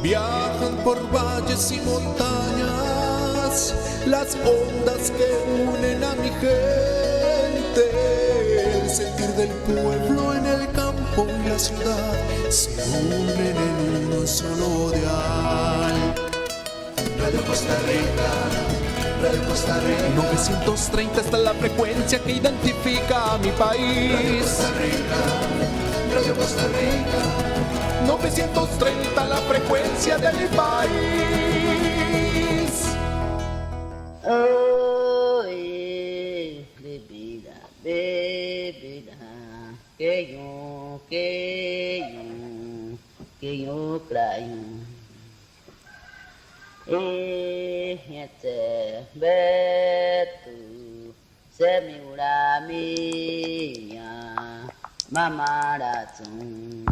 Viajan por valles y montañas las ondas que unen a mi gente. El sentir del pueblo en el campo y la ciudad se unen en un solo dial. Radio Costa Rica, Radio Costa Rica. 930 está la frecuencia que identifica a mi país. Radio Costa Rica, Radio Costa Rica. 930 la frecuencia de mi país. Oh, bebida, que yo crayo. Yete betu semigura mia mamaratun.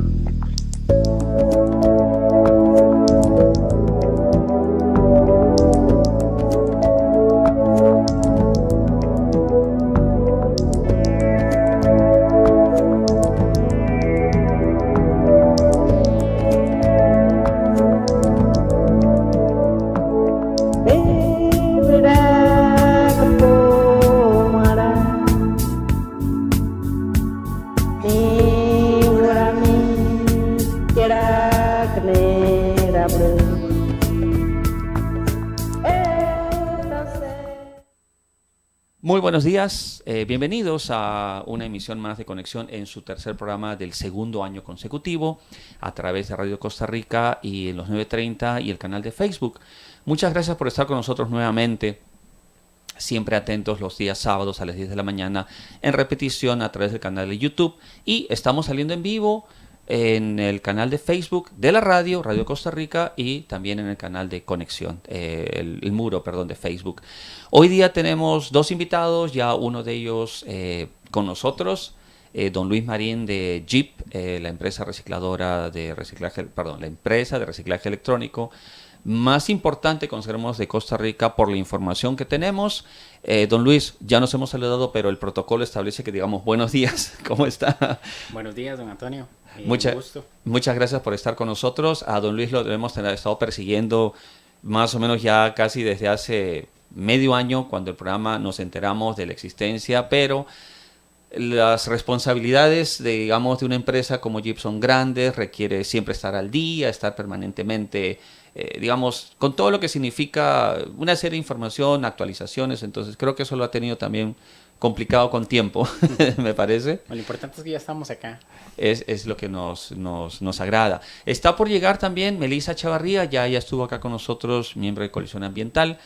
Muy buenos días, bienvenidos a una emisión más de Conexión en su tercer programa del segundo año consecutivo a través de Radio Costa Rica y en los 930 y el canal de Facebook. Muchas gracias por estar con nosotros nuevamente, siempre atentos los días sábados a las 10 de la mañana en repetición a través del canal de YouTube, y estamos saliendo en vivo en el canal de Facebook de la radio, Radio Costa Rica, y también en el canal de Conexión, el muro de Facebook. Hoy día tenemos dos invitados, ya uno de ellos con nosotros, don Luis Marín de Jeep, la empresa recicladora de reciclaje, la empresa de reciclaje electrónico más importante, consideramos, de Costa Rica por la información que tenemos. Don Luis, ya nos hemos saludado, pero el protocolo establece que digamos buenos días. ¿Cómo está? Buenos días, don Antonio. Un gusto. Muchas gracias por estar con nosotros. A don Luis lo hemos estado persiguiendo más o menos ya casi desde hace medio año, cuando el programa nos enteramos de la existencia, pero las responsabilidades de una empresa como Jeep son grandes, requiere siempre estar al día, estar permanentemente, con todo lo que significa una serie de información, actualizaciones. Entonces creo que eso lo ha tenido también complicado con tiempo, me parece. Lo importante es que ya estamos acá. Es lo que nos agrada. Está por llegar también Melissa Chavarría, ya estuvo acá con nosotros, miembro de Coalición Ambiental.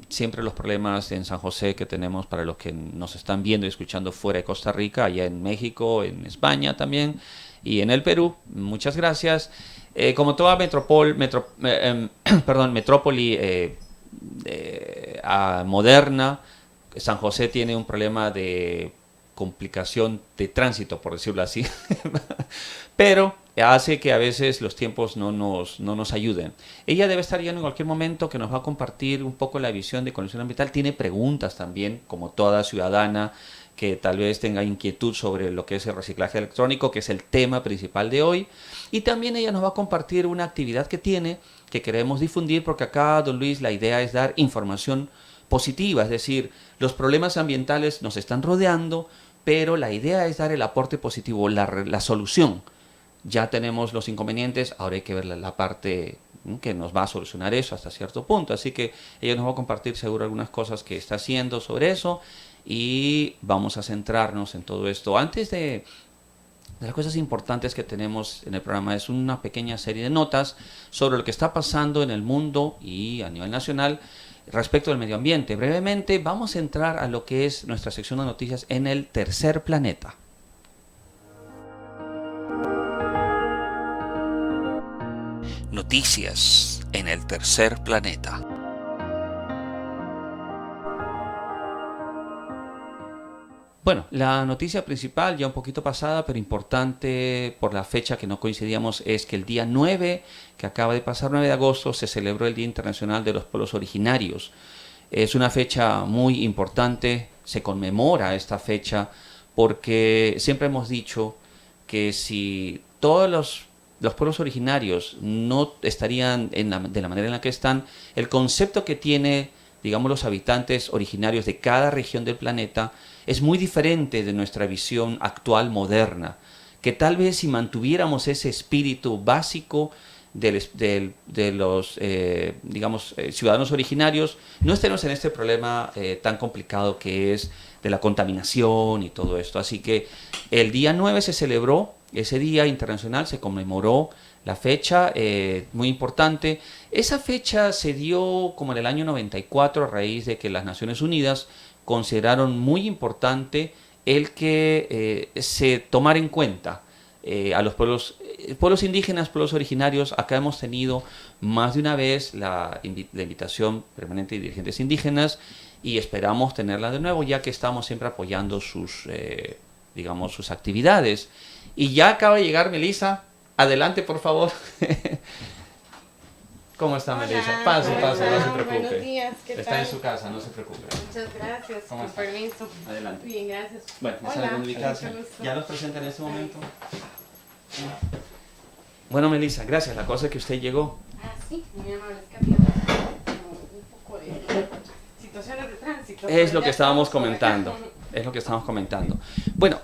Siempre los problemas en San José que tenemos para los que nos están viendo y escuchando fuera de Costa Rica, allá en México, en España también y en el Perú. Muchas gracias. Como toda metrópoli moderna, San José tiene un problema de complicación de tránsito, por decirlo así, pero hace que a veces los tiempos no nos ayuden. Ella debe estar ya en cualquier momento, que nos va a compartir un poco la visión de Conexión Ambiental. Tiene preguntas también, como toda ciudadana que tal vez tenga inquietud sobre lo que es el reciclaje electrónico, que es el tema principal de hoy. Y también ella nos va a compartir una actividad que tiene, que queremos difundir, porque acá, don Luis, la idea es dar información positiva, es decir, los problemas ambientales nos están rodeando, pero la idea es dar el aporte positivo, la solución. Ya tenemos los inconvenientes, ahora hay que ver la parte que nos va a solucionar eso hasta cierto punto. Así que ella nos va a compartir seguro algunas cosas que está haciendo sobre eso, y vamos a centrarnos en todo esto. Antes de las cosas importantes que tenemos en el programa, es una pequeña serie de notas sobre lo que está pasando en el mundo y a nivel nacional respecto al medio ambiente. Brevemente vamos a entrar a lo que es nuestra sección de noticias en el tercer planeta. Noticias en el tercer planeta. Bueno, la noticia principal, ya un poquito pasada, pero importante por la fecha que no coincidíamos, es que el día 9, que acaba de pasar, 9 de agosto, se celebró el Día Internacional de los Pueblos Originarios. Es una fecha muy importante, se conmemora esta fecha porque siempre hemos dicho que si todos los los pueblos originarios no estarían de la manera en la que están, el concepto que tiene, digamos, los habitantes originarios de cada región del planeta es muy diferente de nuestra visión actual moderna, que tal vez si mantuviéramos ese espíritu básico de los digamos, ciudadanos originarios, no estaríamos en este problema tan complicado que es de la contaminación y todo esto. Así que el día 9 se celebró, ese día internacional se conmemoró la fecha, muy importante. Esa fecha se dio como en el año 94 a raíz de que las Naciones Unidas consideraron muy importante el que se tomara en cuenta a los pueblos indígenas, pueblos originarios. Acá hemos tenido más de una vez la invitación permanente de dirigentes indígenas y esperamos tenerla de nuevo, ya que estamos siempre apoyando sus, digamos, sus actividades. Y ya acaba de llegar Melissa. Adelante, por favor. ¿Cómo está, Melissa? Pase, no se preocupe. Buenos días, ¿qué tal? Está en su casa, no se preocupe. Muchas gracias, ¿Cómo con está? permiso. Adelante. Bien, gracias. Bueno, esa Hola, es mi casa. mucho gusto. ¿Ya nos presenta en este momento? Bueno, Melissa, gracias. La cosa es que usted llegó. Ah, sí, muy amable, es que había como un poco de situaciones de tránsito. Es lo Ya que estábamos estamos por acá. comentando. Es lo que estamos comentando. Bueno,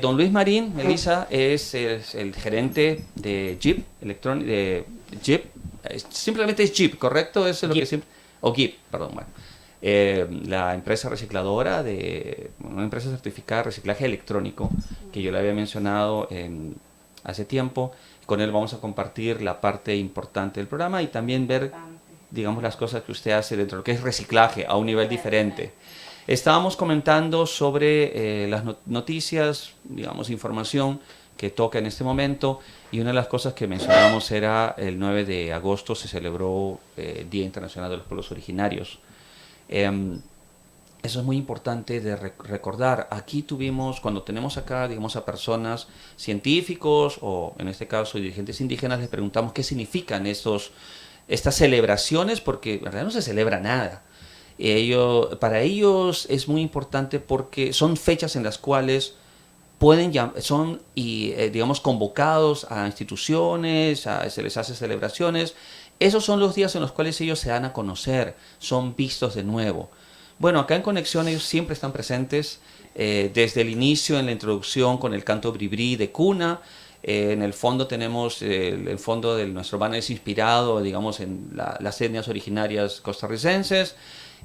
don Luis Marín, Melissa, es el gerente de Jeep, de Jeep. Simplemente es Jeep, ¿correcto? Eso es lo Jeep. que siempre... O Jeep, perdón, bueno. La empresa recicladora una empresa certificada de reciclaje electrónico que yo le había mencionado hace tiempo. Con él vamos a compartir la parte importante del programa y también ver, digamos, las cosas que usted hace dentro de lo que es reciclaje a un nivel diferente. Estábamos comentando sobre las noticias, digamos, información que toca en este momento, y una de las cosas que mencionábamos era el 9 de agosto se celebró Día Internacional de los Pueblos Originarios. Eso es muy importante de recordar. Aquí tuvimos, cuando tenemos acá, digamos, a personas científicos o en este caso dirigentes indígenas, les preguntamos qué significan estas celebraciones, porque en realidad no se celebra nada. Para ellos es muy importante porque son fechas en las cuales son digamos, convocados a instituciones, se les hace celebraciones. Esos son los días en los cuales ellos se dan a conocer, son vistos de nuevo. Bueno, acá en Conexión ellos siempre están presentes, desde el inicio, en la introducción, con el canto bribri de cuna. En el fondo tenemos, el fondo de nuestro banner es inspirado, digamos, en las etnias originarias costarricenses.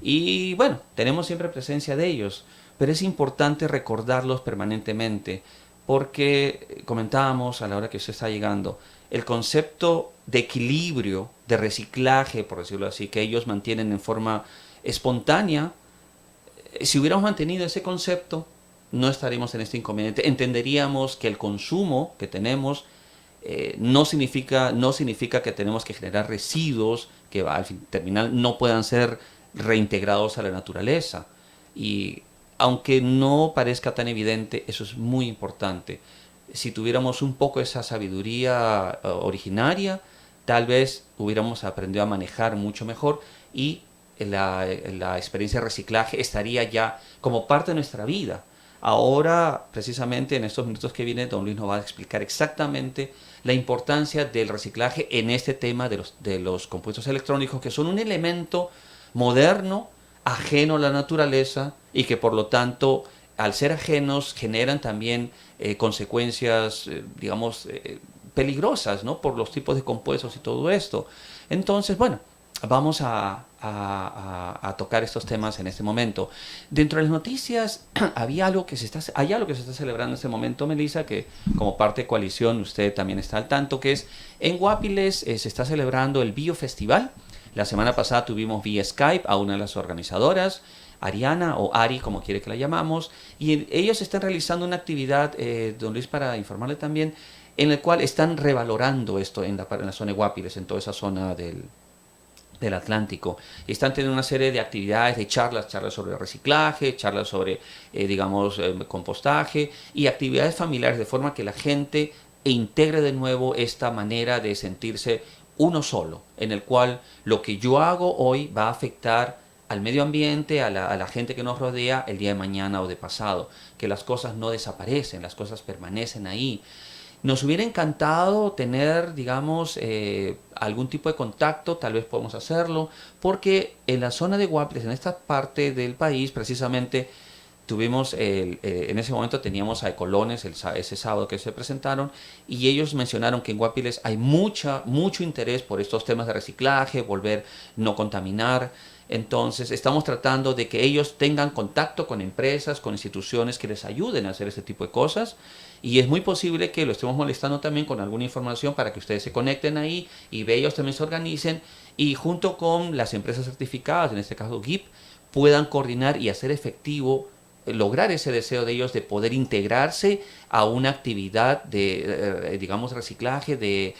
Y bueno, tenemos siempre presencia de ellos, pero es importante recordarlos permanentemente, porque comentábamos a la hora que usted está llegando, el concepto de equilibrio, de reciclaje, por decirlo así, que ellos mantienen en forma espontánea. Si hubiéramos mantenido ese concepto, no estaríamos en este inconveniente. Entenderíamos que el consumo que tenemos no significa que tenemos que generar residuos que al terminal no puedan ser reintegrados a la naturaleza. Y aunque no parezca tan evidente, eso es muy importante. Si tuviéramos un poco esa sabiduría originaria, tal vez hubiéramos aprendido a manejar mucho mejor y la experiencia de reciclaje estaría ya como parte de nuestra vida. Ahora, precisamente en estos minutos que vienen, don Luis nos va a explicar exactamente la importancia del reciclaje en este tema de los compuestos electrónicos, que son un elemento moderno, ajeno a la naturaleza y que por lo tanto, al ser ajenos, generan también consecuencias, digamos, peligrosas, ¿no? Por los tipos de compuestos y todo esto. Entonces, bueno, vamos a tocar estos temas en este momento. Dentro de las noticias hay algo que se está celebrando en este momento, Melissa, que como parte de Coalición usted también está al tanto, que es en Guapiles se está celebrando el Biofestival. La semana pasada tuvimos vía Skype a una de las organizadoras, Ariana o Ari, como quiere que la llamamos, y ellos están realizando una actividad, don Luis, para informarle también, en el cual están revalorando esto en la zona de Guapiles, en toda esa zona del Atlántico. Y están teniendo una serie de actividades, de charlas sobre reciclaje, charlas sobre, digamos, compostaje y actividades familiares, de forma que la gente integre de nuevo esta manera de sentirse uno solo, en el cual lo que yo hago hoy va a afectar al medio ambiente, a la gente que nos rodea el día de mañana o de pasado, que las cosas no desaparecen, las cosas permanecen ahí. Nos hubiera encantado tener, digamos, algún tipo de contacto, tal vez podemos hacerlo, porque en la zona de Guapiles, en esta parte del país, precisamente, tuvimos, en ese momento teníamos a Ecolones ese sábado que se presentaron, y ellos mencionaron que en Guapiles hay mucho interés por estos temas de reciclaje, volver no contaminar. Entonces estamos tratando de que ellos tengan contacto con empresas, con instituciones que les ayuden a hacer este tipo de cosas, y es muy posible que lo estemos molestando también con alguna información para que ustedes se conecten ahí y ellos también se organicen y junto con las empresas certificadas, en este caso GIP, puedan coordinar y hacer efectivo, lograr ese deseo de ellos de poder integrarse a una actividad de, digamos, reciclaje, de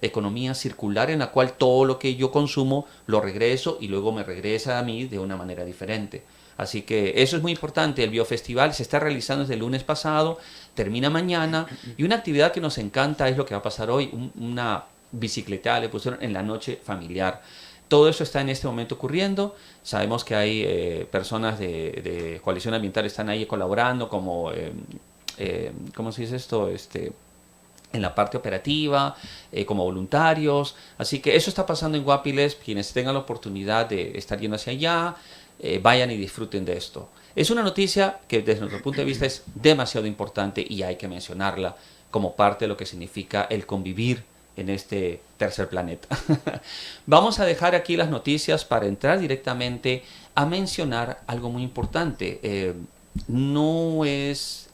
economía circular, en la cual todo lo que yo consumo lo regreso y luego me regresa a mí de una manera diferente. Así que eso es muy importante. El Biofestival se está realizando desde el lunes pasado, termina mañana, y una actividad que nos encanta es lo que va a pasar hoy, una bicicleta le pusieron en la noche familiar. Todo eso está en este momento ocurriendo. Sabemos que hay personas de Coalición Ambiental están ahí colaborando como, ¿cómo se dice esto? En la parte operativa, como voluntarios. Así que eso está pasando en Guapiles. Quienes tengan la oportunidad de estar yendo hacia allá, vayan y disfruten de esto. Es una noticia que desde nuestro punto de vista es demasiado importante y hay que mencionarla como parte de lo que significa el convivir en este tercer planeta. Vamos a dejar aquí las noticias para entrar directamente a mencionar algo muy importante. No es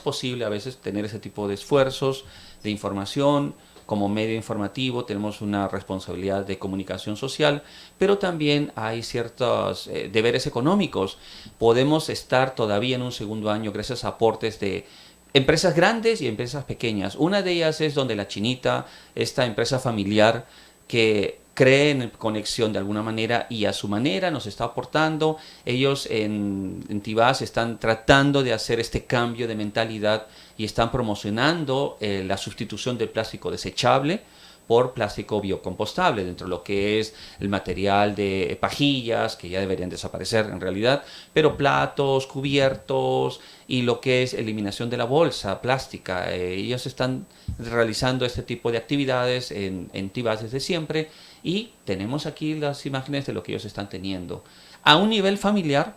posible a veces tener ese tipo de esfuerzos de información. Como medio informativo tenemos una responsabilidad de comunicación social, pero también hay ciertos deberes económicos. Podemos estar todavía en un segundo año gracias a aportes de empresas grandes y empresas pequeñas. Una de ellas es Donde la Chinita, esta empresa familiar que cree en conexión de alguna manera y a su manera nos está aportando. Ellos en Tibás están tratando de hacer este cambio de mentalidad y están promocionando la sustitución del plástico desechable por plástico biocompostable, dentro de lo que es el material de pajillas, que ya deberían desaparecer en realidad, pero platos, cubiertos y lo que es eliminación de la bolsa plástica. Ellos están realizando este tipo de actividades en Tibás desde siempre y tenemos aquí las imágenes de lo que ellos están teniendo. A un nivel familiar,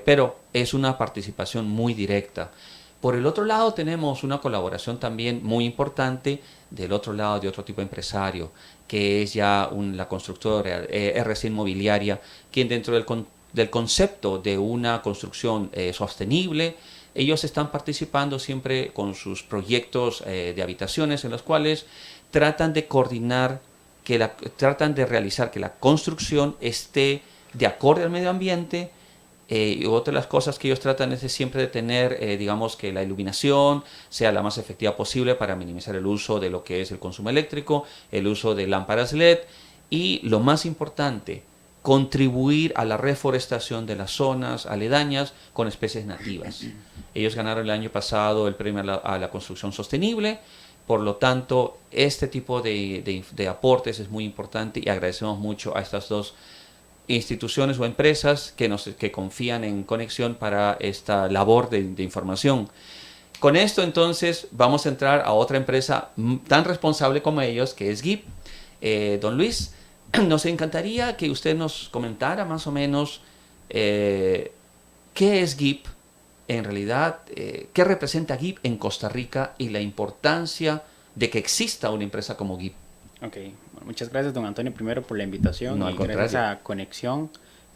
pero es una participación muy directa. Por el otro lado tenemos una colaboración también muy importante del otro lado de otro tipo de empresario, que es ya la constructora RC Inmobiliaria, quien dentro del concepto de una construcción sostenible, ellos están participando siempre con sus proyectos de habitaciones en los cuales tratan de coordinar, tratan de realizar que la construcción esté de acorde al medio ambiente. Y otra de las cosas que ellos tratan es siempre de tener, digamos, que la iluminación sea la más efectiva posible para minimizar el uso de lo que es el consumo eléctrico, el uso de lámparas LED y, lo más importante, contribuir a la reforestación de las zonas aledañas con especies nativas. Ellos ganaron el año pasado el premio a la construcción sostenible. Por lo tanto, este tipo de aportes es muy importante y agradecemos mucho a estas dos instituciones o empresas que confían en Conexión para esta labor de información. Con esto entonces vamos a entrar a otra empresa tan responsable como ellos, que es GIP. Don Luis, nos encantaría que usted nos comentara más o menos qué es GIP en realidad, qué representa GIP en Costa Rica y la importancia de que exista una empresa como GIP. Ok, bueno, muchas gracias, don Antonio, primero por la invitación. No, al contrario. Gracias a Conexión.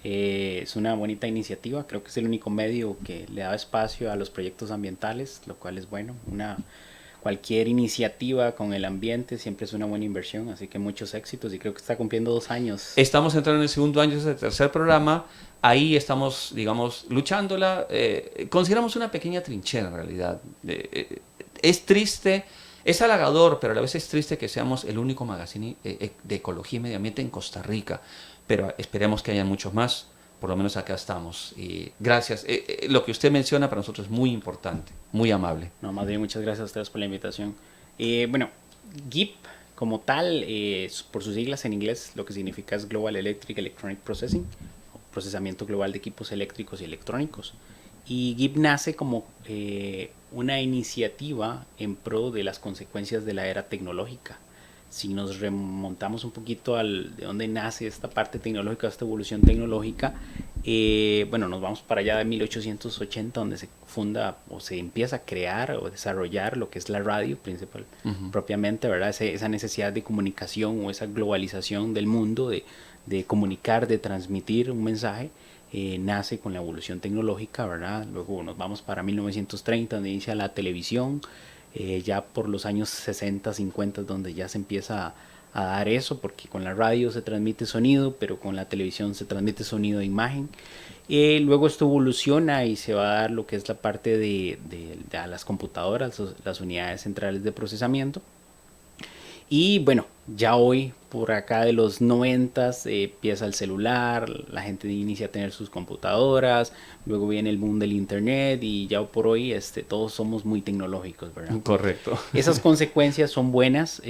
Es una bonita iniciativa, creo que es el único medio que le da espacio a los proyectos ambientales, lo cual es bueno. Cualquier iniciativa con el ambiente siempre es una buena inversión, así que muchos éxitos y creo que está cumpliendo 2 años. Estamos entrando en el segundo año de este tercer programa, ahí estamos, digamos, luchándola. Consideramos una pequeña trinchera en realidad. Es triste. Es halagador, pero a la vez es triste que seamos el único magazine de ecología y medio ambiente en Costa Rica. Pero esperemos que haya muchos más. Por lo menos acá estamos. Y gracias. Lo que usted menciona para nosotros es muy importante, muy amable. No, más bien muchas gracias a ustedes por la invitación. Bueno, GIP como tal, por sus siglas en inglés, lo que significa es Global Electric Electronic Processing, procesamiento global de equipos eléctricos y electrónicos. Y GIP nace como una iniciativa en pro de las consecuencias de la era tecnológica. Si nos remontamos un poquito de dónde nace esta parte tecnológica, esta evolución tecnológica, bueno, nos vamos para allá de 1880, donde se funda o se empieza a crear o desarrollar lo que es la radio principal, propiamente, ¿verdad? Esa necesidad de comunicación o esa globalización del mundo, de comunicar, de transmitir un mensaje, nace con la evolución tecnológica, ¿verdad? Luego nos vamos para 1930, donde inicia la televisión. Ya por los años 60, 50, donde ya se empieza a dar eso, porque con la radio se transmite sonido, pero con la televisión se transmite sonido e imagen. Luego esto evoluciona y se va a dar lo que es la parte de las computadoras, las unidades centrales de procesamiento. Y bueno, ya hoy, por acá de los 90s, empieza el celular, la gente inicia a tener sus computadoras, luego viene el boom del internet y ya por hoy todos somos muy tecnológicos, ¿verdad? Correcto. Esas consecuencias son buenas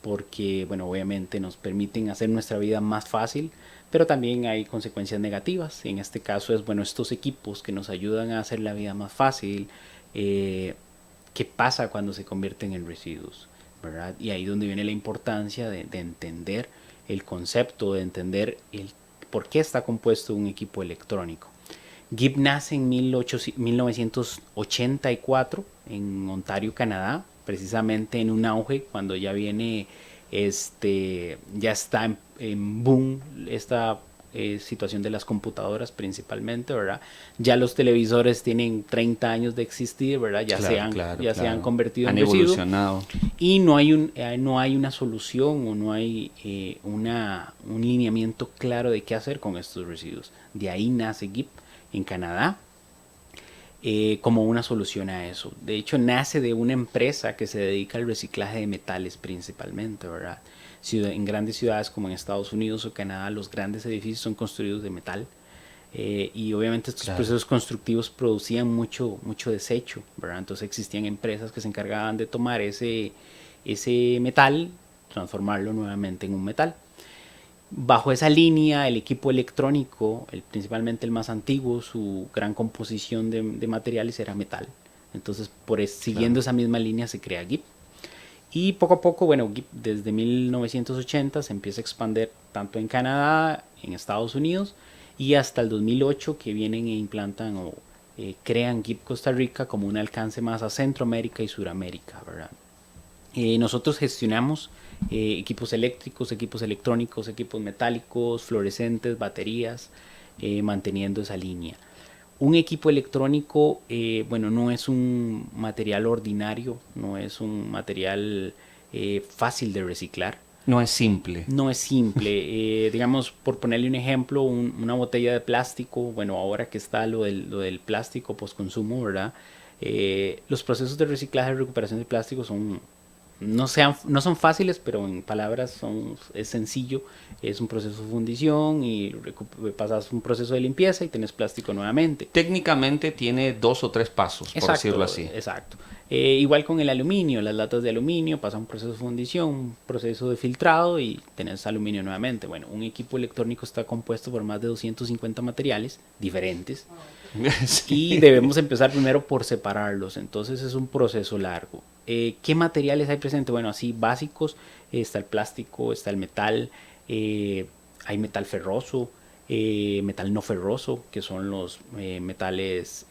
porque, bueno, obviamente nos permiten hacer nuestra vida más fácil, pero también hay consecuencias negativas. En este caso es, bueno, estos equipos que nos ayudan a hacer la vida más fácil, ¿qué pasa cuando se convierten en residuos? ¿Verdad? Y ahí es donde viene la importancia de entender el concepto, de entender por qué está compuesto un equipo electrónico. GIP nace en 1984 en Ontario, Canadá, precisamente en un auge cuando ya viene, ya está en boom esta situación de las computadoras principalmente, ¿verdad? Ya los televisores tienen 30 años de existir, ¿verdad? Ya se han convertido en residuos. Evolucionado. Y no hay una solución o no hay un lineamiento claro de qué hacer con estos residuos. De ahí nace GIP en Canadá como una solución a eso. De hecho, nace de una empresa que se dedica al reciclaje de metales principalmente, ¿verdad? En grandes ciudades como en Estados Unidos o Canadá, los grandes edificios son construidos de metal y obviamente estos procesos constructivos producían mucho desecho, ¿verdad? Entonces existían empresas que se encargaban de tomar ese metal, transformarlo nuevamente en un metal. Bajo esa línea, el equipo electrónico, principalmente el más antiguo, su gran composición de materiales era metal. Entonces, siguiendo esa misma línea se crea GIP. Y poco a poco, bueno, desde 1980 se empieza a expandir tanto en Canadá, en Estados Unidos, y hasta el 2008 que vienen e implantan o crean GIP Costa Rica como un alcance más a Centroamérica y Suramérica, ¿verdad? Nosotros gestionamos equipos eléctricos, equipos electrónicos, equipos metálicos, fluorescentes, baterías, manteniendo esa línea. Un equipo electrónico, bueno, no es un material ordinario, no es un material fácil de reciclar. No es simple. No es simple. Digamos, por ponerle un ejemplo, una botella de plástico, bueno, ahora que está lo del plástico postconsumo, ¿verdad? Los procesos de reciclaje y recuperación de plástico no son fáciles, pero en palabras es sencillo. Es un proceso de fundición y pasas un proceso de limpieza y tienes plástico nuevamente. Técnicamente tiene 2 o 3 pasos, por decirlo así. Exacto. Igual con el aluminio, las latas de aluminio pasan un proceso de fundición, un proceso de filtrado y tenés aluminio nuevamente. Bueno, un equipo electrónico está compuesto por más de 250 materiales diferentes. Sí. Y debemos empezar primero por separarlos, entonces es un proceso largo. ¿Qué materiales hay presentes? Bueno, así básicos, está el plástico, está el metal, hay metal ferroso, metal no ferroso, que son los metales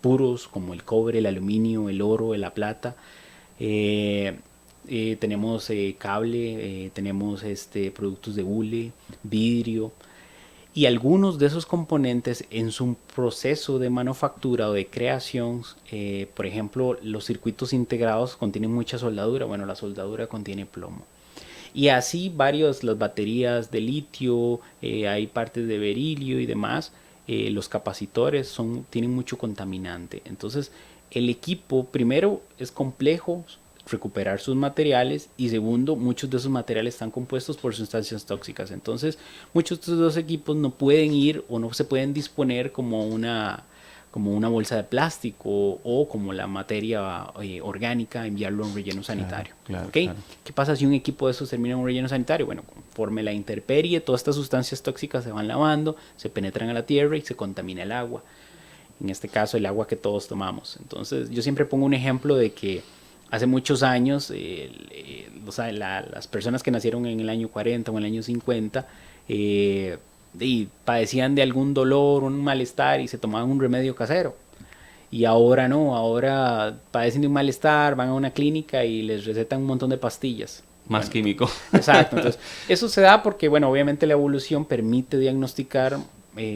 puros como el cobre, el aluminio, el oro, la plata. Tenemos cable, tenemos productos de hule, vidrio. Y algunos de esos componentes en su proceso de manufactura o de creación, por ejemplo, los circuitos integrados contienen mucha soldadura. Bueno, la soldadura contiene plomo. Y así las baterías de litio, hay partes de berilio y demás. Los capacitores tienen mucho contaminante. Entonces, el equipo, primero, es complejo recuperar sus materiales y segundo, muchos de esos materiales están compuestos por sustancias tóxicas. Entonces, muchos de estos dos equipos no pueden ir o no se pueden disponer como una bolsa de plástico o como la materia orgánica, enviarlo a un relleno sanitario. Claro, ¿Okay? claro. ¿Qué pasa si un equipo de esos termina en un relleno sanitario? Bueno, conforme la intemperie, todas estas sustancias tóxicas se van lavando, se penetran a la tierra y se contamina el agua. en este caso el agua que todos tomamos. Entonces yo siempre pongo un ejemplo de que hace muchos años, o sea, las personas que nacieron en el año 40 o en el año 50, y padecían de algún dolor, un malestar y se tomaban un remedio casero. Y ahora no, ahora padecen de un malestar, van a una clínica y les recetan un montón de pastillas. Más Bueno, químico. exacto, entonces eso se da porque, bueno, obviamente la evolución permite diagnosticar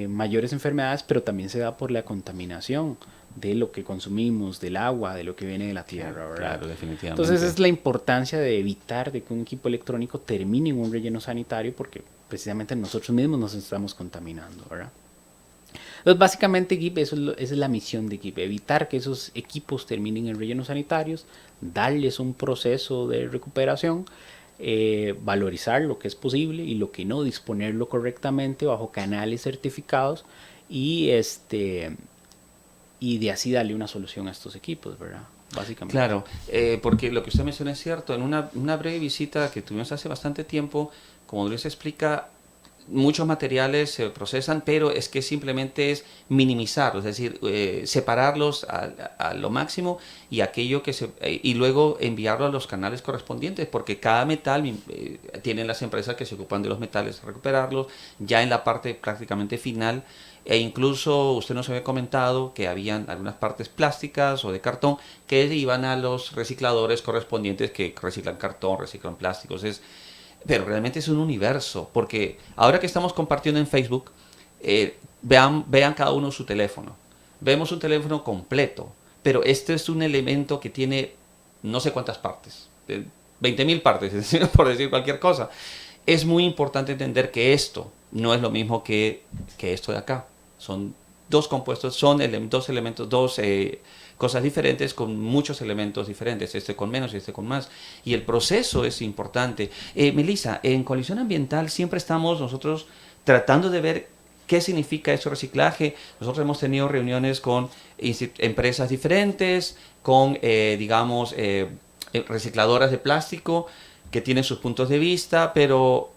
mayores enfermedades, pero también se da por la contaminación de lo que consumimos, del agua, de lo que viene de la tierra, ¿verdad? Claro, definitivamente. Entonces es la importancia de evitar de que un equipo electrónico termine en un relleno sanitario porque precisamente nosotros mismos nos estamos contaminando, ¿verdad? Entonces básicamente GIP, esa es la misión de GIP, evitar que esos equipos terminen en rellenos sanitarios, darles un proceso de recuperación, valorizar lo que es posible y lo que no, disponerlo correctamente bajo canales certificados y y de así darle una solución a estos equipos, ¿verdad? Básicamente. Claro, porque lo que usted menciona es cierto. En una breve visita que tuvimos hace bastante tiempo, como Luis explica, muchos materiales se procesan, pero es que simplemente es minimizarlos, es decir, separarlos a lo máximo y aquello y luego enviarlo a los canales correspondientes, porque cada metal tienen las empresas que se ocupan de los metales, recuperarlos ya en la parte prácticamente final. E incluso usted nos había comentado que habían algunas partes plásticas o de cartón que iban a los recicladores correspondientes que reciclan cartón, reciclan plásticos. Pero realmente es un universo, porque ahora que estamos compartiendo en Facebook, vean cada uno su teléfono. Vemos un teléfono completo, pero este es un elemento que tiene no sé cuántas partes, 20.000 partes, por decir cualquier cosa. Es muy importante entender que esto no es lo mismo que esto de acá. Son dos compuestos, son dos elementos, cosas diferentes con muchos elementos diferentes, este con menos y este con más. Y el proceso es importante. Melissa, en Coalición Ambiental siempre estamos nosotros tratando de ver qué significa eso reciclaje. Nosotros hemos tenido reuniones con empresas diferentes, con, recicladoras de plástico que tienen sus puntos de vista, pero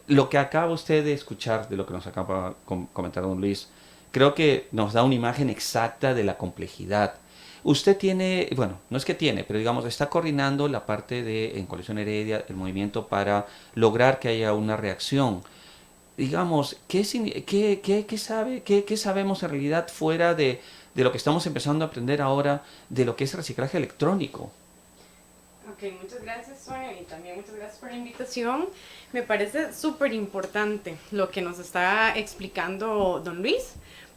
lo que acaba usted de escuchar, de lo que nos acaba de comentar don Luis, creo que nos da una imagen exacta de la complejidad. Usted tiene, bueno, no es que tiene, pero digamos, está coordinando la parte en Coalición Heredia, el movimiento para lograr que haya una reacción. Digamos, ¿qué sabemos en realidad fuera de lo que estamos empezando a aprender ahora de lo que es reciclaje electrónico? Ok, muchas gracias, Sonia, y también muchas gracias por la invitación. Me parece súper importante lo que nos está explicando don Luis,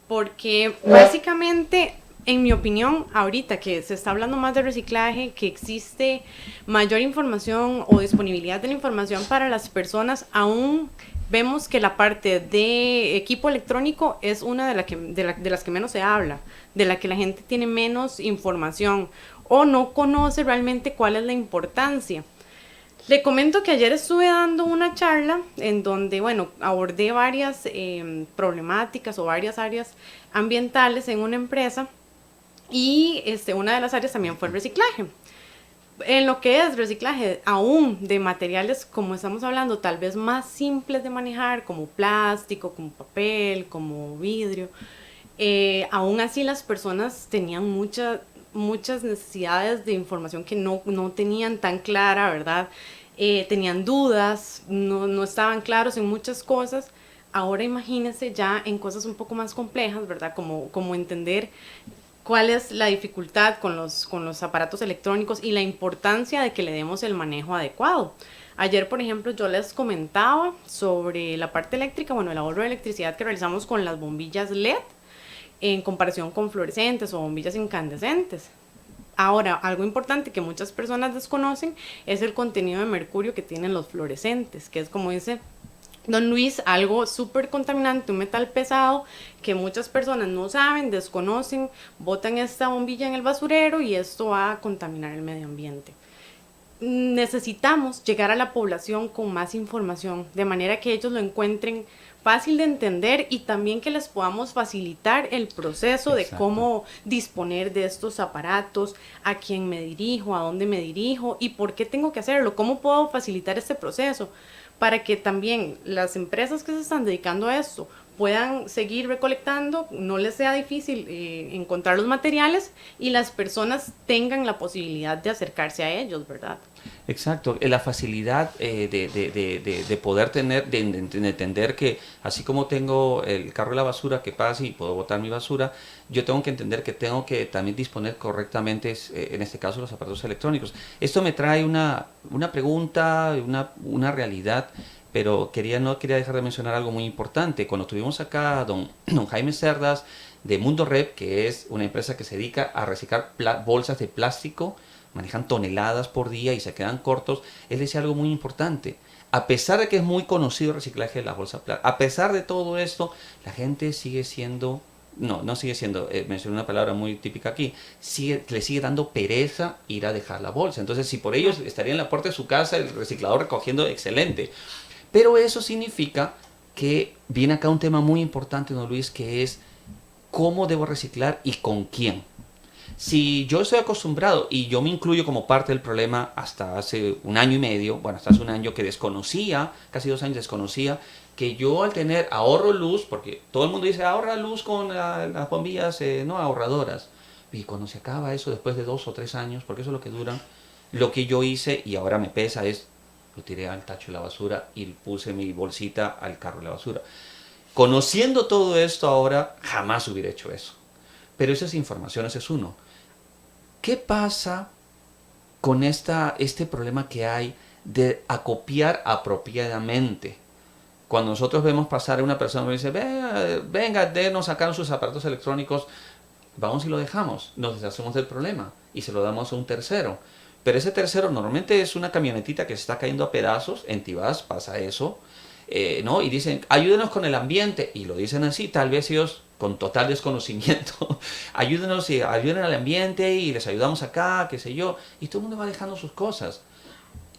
porque básicamente, en mi opinión, ahorita que se está hablando más de reciclaje, que existe mayor información o disponibilidad de la información para las personas, aún vemos que la parte de equipo electrónico es una de las que menos se habla, de la que la gente tiene menos información o no conoce realmente cuál es la importancia. Le comento que ayer estuve dando una charla en donde, bueno, abordé varias problemáticas o varias áreas ambientales en una empresa y una de las áreas también fue el reciclaje. En lo que es reciclaje, aún de materiales, como estamos hablando, tal vez más simples de manejar, como plástico, como papel, como vidrio, aún así las personas tenían muchas necesidades de información que no tenían tan clara, ¿verdad? Tenían dudas, no estaban claros en muchas cosas. Ahora imagínense ya en cosas un poco más complejas, ¿verdad? Como entender cuál es la dificultad con los aparatos electrónicos y la importancia de que le demos el manejo adecuado. Ayer, por ejemplo, yo les comentaba sobre la parte eléctrica, bueno, el ahorro de electricidad que realizamos con las bombillas LED en comparación con fluorescentes o bombillas incandescentes. Ahora, algo importante que muchas personas desconocen es el contenido de mercurio que tienen los fluorescentes, que es, como dice don Luis, algo súper contaminante, un metal pesado que muchas personas no saben, desconocen, botan esta bombilla en el basurero y esto va a contaminar el medio ambiente. Necesitamos llegar a la población con más información, de manera que ellos lo encuentren fácil de entender y también que les podamos facilitar el proceso de cómo disponer de estos aparatos, a quién me dirijo, a dónde me dirijo y por qué tengo que hacerlo, cómo puedo facilitar este proceso, para que también las empresas que se están dedicando a esto puedan seguir recolectando, no les sea difícil encontrar los materiales y las personas tengan la posibilidad de acercarse a ellos, ¿verdad? Exacto, la facilidad de poder tener, de entender que así como tengo el carro de la basura que pasa y puedo botar mi basura, yo tengo que entender que tengo que también disponer correctamente, en este caso, los aparatos electrónicos. Esto me trae una pregunta, una realidad, pero no quería dejar de mencionar algo muy importante. Cuando tuvimos acá a don Jaime Cerdas de Mundo Rep, que es una empresa que se dedica a reciclar bolsas de plástico, manejan toneladas por día y se quedan cortos, él decía algo muy importante. A pesar de que es muy conocido el reciclaje de las bolsas plásticas, a pesar de todo esto, la gente sigue siendo, no sigue siendo, mencioné una palabra muy típica aquí, le sigue dando pereza ir a dejar la bolsa. Entonces, si por ellos estaría en la puerta de su casa el reciclador recogiendo, excelente. Pero eso significa que viene acá un tema muy importante, don Luis, que es cómo debo reciclar y con quién. Si yo estoy acostumbrado, y yo me incluyo como parte del problema hasta hace un año y medio, bueno, hasta hace un año que desconocía, casi 2 años desconocía, que yo al tener ahorro luz, porque todo el mundo dice ahorra luz con las bombillas no ahorradoras, y cuando se acaba eso después de 2 o 3 años, porque eso es lo que duran, lo que yo hice y ahora me pesa es, lo tiré al tacho de la basura y puse mi bolsita al carro de la basura. Conociendo todo esto ahora, jamás hubiera hecho eso. Pero esa es información, ese es uno. ¿Qué pasa con este problema que hay de acopiar apropiadamente? Cuando nosotros vemos pasar a una persona que dice, venga, denos acá sus aparatos electrónicos, vamos y lo dejamos, nos deshacemos del problema y se lo damos a un tercero. Pero ese tercero normalmente es una camionetita que se está cayendo a pedazos, en Tibás pasa eso, ¿no? Y dicen, ayúdenos con el ambiente, y lo dicen así, tal vez ellos con total desconocimiento, ayuden al ambiente y les ayudamos acá, qué sé yo, y todo el mundo va dejando sus cosas.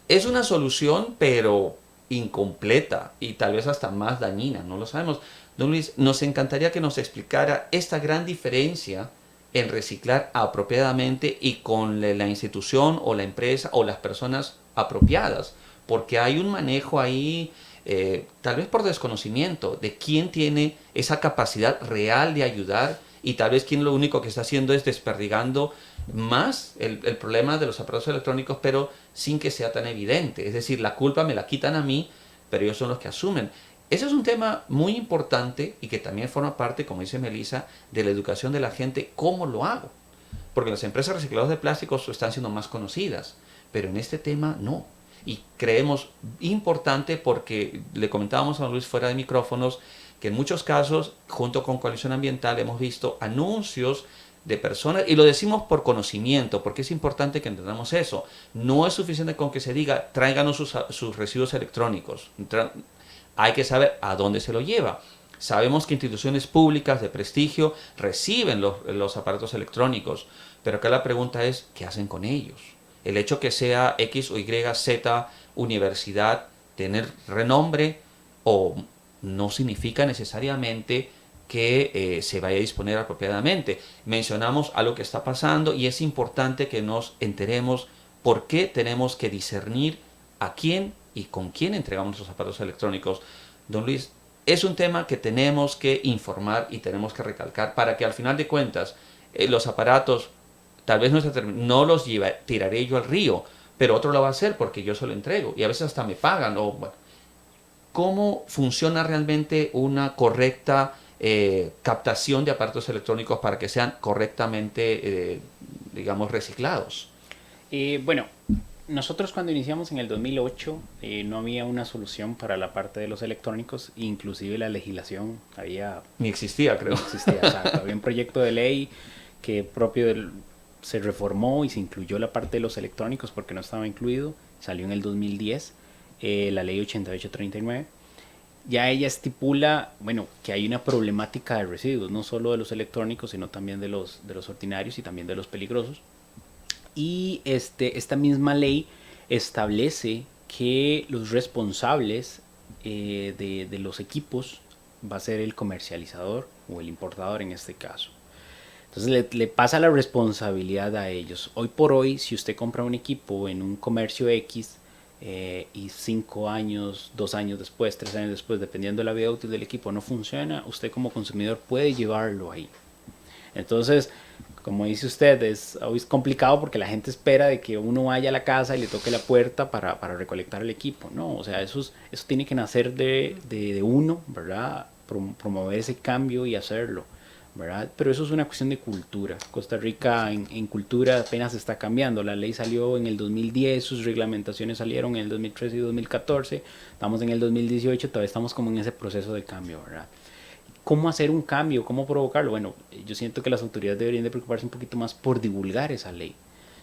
Es una solución, pero incompleta y tal vez hasta más dañina, no lo sabemos. Don Luis, nos encantaría que nos explicara esta gran diferencia en reciclar apropiadamente y con la institución o la empresa o las personas apropiadas, porque hay un manejo ahí, tal vez por desconocimiento, de quién tiene esa capacidad real de ayudar y tal vez quién lo único que está haciendo es desperdigando más el problema de los aparatos electrónicos, pero sin que sea tan evidente. Es decir, la culpa me la quitan a mí, pero ellos son los que asumen. Ese es un tema muy importante y que también forma parte, como dice Melissa, de la educación de la gente. ¿Cómo lo hago? Porque las empresas recicladoras de plásticos están siendo más conocidas, pero en este tema no. Y creemos importante porque le comentábamos a Luis fuera de micrófonos que en muchos casos, junto con Coalición Ambiental, hemos visto anuncios de personas, y lo decimos por conocimiento, porque es importante que entendamos eso. No es suficiente con que se diga, tráiganos sus residuos electrónicos. Hay que saber a dónde se lo lleva. Sabemos que instituciones públicas de prestigio reciben los aparatos electrónicos, pero acá la pregunta es, ¿qué hacen con ellos? El hecho que sea X o Y, Z, universidad, tener renombre, o no significa necesariamente que se vaya a disponer apropiadamente. Mencionamos algo que está pasando y es importante que nos enteremos por qué tenemos que discernir a quién y con quién entregamos los aparatos electrónicos. Don Luis, es un tema que tenemos que informar y tenemos que recalcar para que al final de cuentas los aparatos, tal vez no los tiraré yo al río, pero otro lo va a hacer porque yo se lo entrego y a veces hasta me pagan. Bueno, ¿cómo funciona realmente una correcta captación de aparatos electrónicos para que sean correctamente, digamos, reciclados? Bueno, nosotros cuando iniciamos en el 2008 no había una solución para la parte de los electrónicos, inclusive la legislación ni existía, creo. No existía, exacto. Había un proyecto de ley que se reformó y se incluyó la parte de los electrónicos porque no estaba incluido, salió en el 2010, la ley 8839. Ya ella estipula, bueno, que hay una problemática de residuos, no solo de los electrónicos, sino también de los ordinarios y también de los peligrosos. Y esta misma ley establece que los responsables de los equipos va a ser el comercializador o el importador en este caso. Entonces le pasa la responsabilidad a ellos. Hoy por hoy, si usted compra un equipo en un comercio X, y 5 años, 2 años después, 3 años después, dependiendo de la vida útil del equipo, no funciona, usted como consumidor puede llevarlo ahí. Entonces, como dice usted, es complicado porque la gente espera de que uno vaya a la casa y le toque la puerta para recolectar el equipo, ¿no? O sea, eso tiene que nacer de uno, ¿verdad? Promover ese cambio y hacerlo, ¿verdad? Pero eso es una cuestión de cultura. Costa Rica en cultura apenas está cambiando. La ley salió en el 2010, sus reglamentaciones salieron en el 2013 y 2014. Estamos en el 2018, todavía estamos como en ese proceso de cambio, ¿verdad? ¿Cómo hacer un cambio? ¿Cómo provocarlo? Bueno, yo siento que las autoridades deberían de preocuparse un poquito más por divulgar esa ley.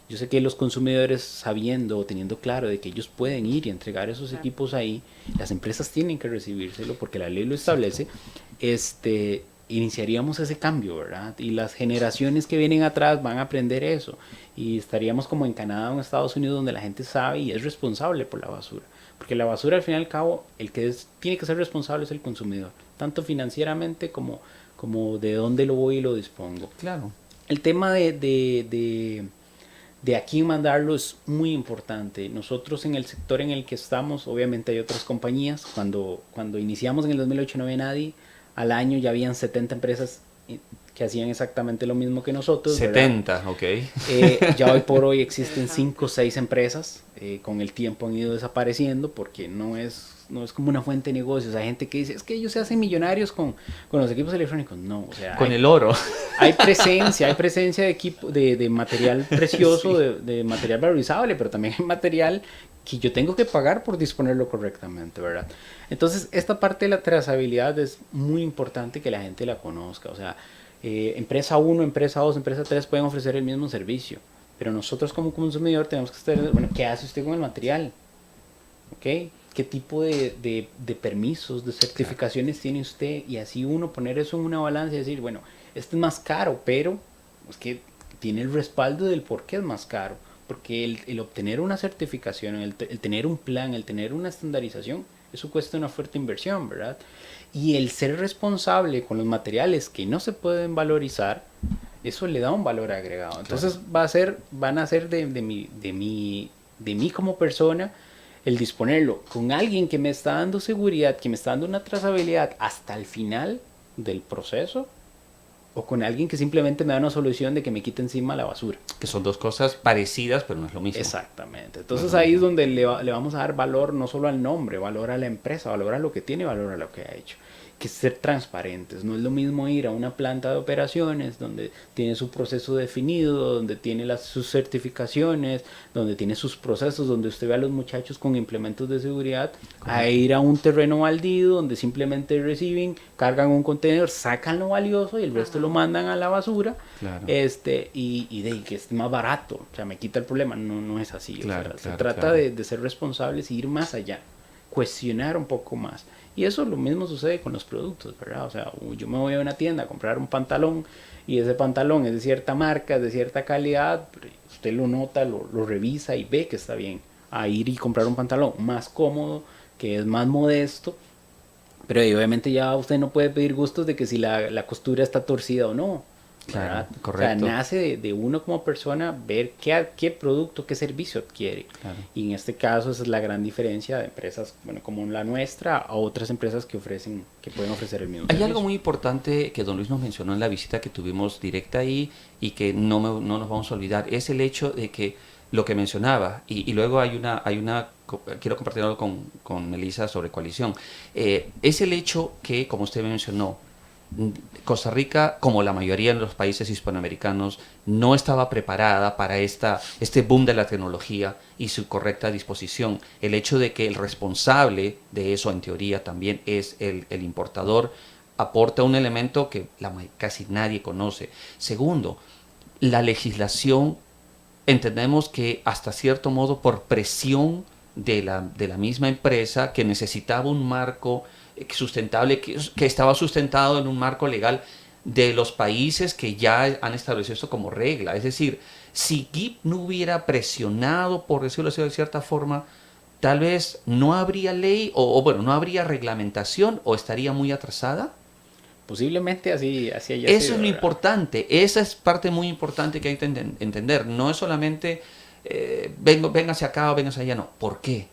Yo sé que los consumidores, sabiendo o teniendo claro de que ellos pueden ir y entregar esos equipos ahí, las empresas tienen que recibírselo porque la ley lo establece, iniciaríamos ese cambio, ¿verdad? Y las generaciones que vienen atrás van a aprender eso. Y estaríamos como en Canadá o en Estados Unidos, donde la gente sabe y es responsable por la basura. Porque la basura, al fin y al cabo, el que tiene que ser responsable es el consumidor, tanto financieramente como de dónde lo voy y lo dispongo. Claro. El tema de a quién mandarlo es muy importante. Nosotros en el sector en el que estamos, obviamente hay otras compañías. Cuando iniciamos en el 2008 no había nadie. Al año ya habían 70 empresas que hacían exactamente lo mismo que nosotros. 70, ¿verdad? Ok. Ya hoy por hoy existen 5 o 6 empresas. Con el tiempo han ido desapareciendo porque no es como una fuente de negocios. Hay gente que dice, es que ellos se hacen millonarios con los equipos electrónicos. No, o sea, con el oro. Hay presencia de equipo, de material precioso, sí. de material valorizable, pero también hay material que yo tengo que pagar por disponerlo correctamente, ¿verdad? Entonces, esta parte de la trazabilidad es muy importante que la gente la conozca. O sea, empresa 1, empresa 2, empresa 3 pueden ofrecer el mismo servicio, pero nosotros como consumidor tenemos que estar, bueno, ¿qué hace usted con el material? ¿Ok? ¿Qué tipo de permisos, de certificaciones tiene usted? Y así uno poner eso en una balanza y decir, bueno, este es más caro, pero es que tiene el respaldo del por qué es más caro. Porque el obtener una certificación, el tener un plan, el tener una estandarización, eso cuesta una fuerte inversión, ¿verdad? Y el ser responsable con los materiales que no se pueden valorizar, eso le da un valor agregado. Entonces van a ser de mí como persona el disponerlo con alguien que me está dando seguridad, que me está dando una trazabilidad hasta el final del proceso, o con alguien que simplemente me da una solución de que me quite encima la basura. Que son dos cosas parecidas, pero no es lo mismo. Exactamente. Entonces ahí es donde le vamos a dar valor no solo al nombre, valor a la empresa, valor a lo que tiene, valor a lo que ha hecho. Que ser transparentes. No es lo mismo ir a una planta de operaciones donde tiene su proceso definido, donde tiene sus certificaciones, donde tiene sus procesos, donde usted ve a los muchachos con implementos de seguridad, a ir a un terreno baldío donde simplemente reciben, cargan un contenedor, sacan lo valioso y el resto lo mandan a la basura. Claro. Y de que es más barato, o sea, me quita el problema. No es así. Claro, o sea, se trata de ser responsables y ir más allá, cuestionar un poco más. Y eso lo mismo sucede con los productos, ¿verdad? O sea, yo me voy a una tienda a comprar un pantalón y ese pantalón es de cierta marca, es de cierta calidad, usted lo nota, lo revisa y ve que está bien. A ir y comprar un pantalón más cómodo, que es más modesto, pero obviamente ya usted no puede pedir gustos de que si la costura está torcida o no. Claro, correcto. O sea, nace de uno como persona ver qué producto, qué servicio adquiere. Claro. Y en este caso esa es la gran diferencia de empresas, bueno, como la nuestra a otras empresas que pueden ofrecer el mismo servicio. Hay algo muy importante que don Luis nos mencionó en la visita que tuvimos directa ahí y que no nos vamos a olvidar, es el hecho de que lo que mencionaba, y luego hay una quiero compartirlo con Melissa sobre coalición, es el hecho que, como usted mencionó, Costa Rica, como la mayoría de los países hispanoamericanos, no estaba preparada para este boom de la tecnología y su correcta disposición. El hecho de que el responsable de eso, en teoría, también es el importador, aporta un elemento que casi nadie conoce. Segundo, la legislación, entendemos que hasta cierto modo por presión de la misma empresa que necesitaba un marco sustentable, que estaba sustentado en un marco legal de los países que ya han establecido esto como regla. Es decir, si GIP no hubiera presionado, por decirlo así de cierta forma, tal vez no habría ley o bueno, no habría reglamentación o estaría muy atrasada. Posiblemente así haya sido. Eso es lo importante, esa es parte muy importante que hay que entender. No es solamente venga hacia acá o venga hacia allá, no. ¿Por qué?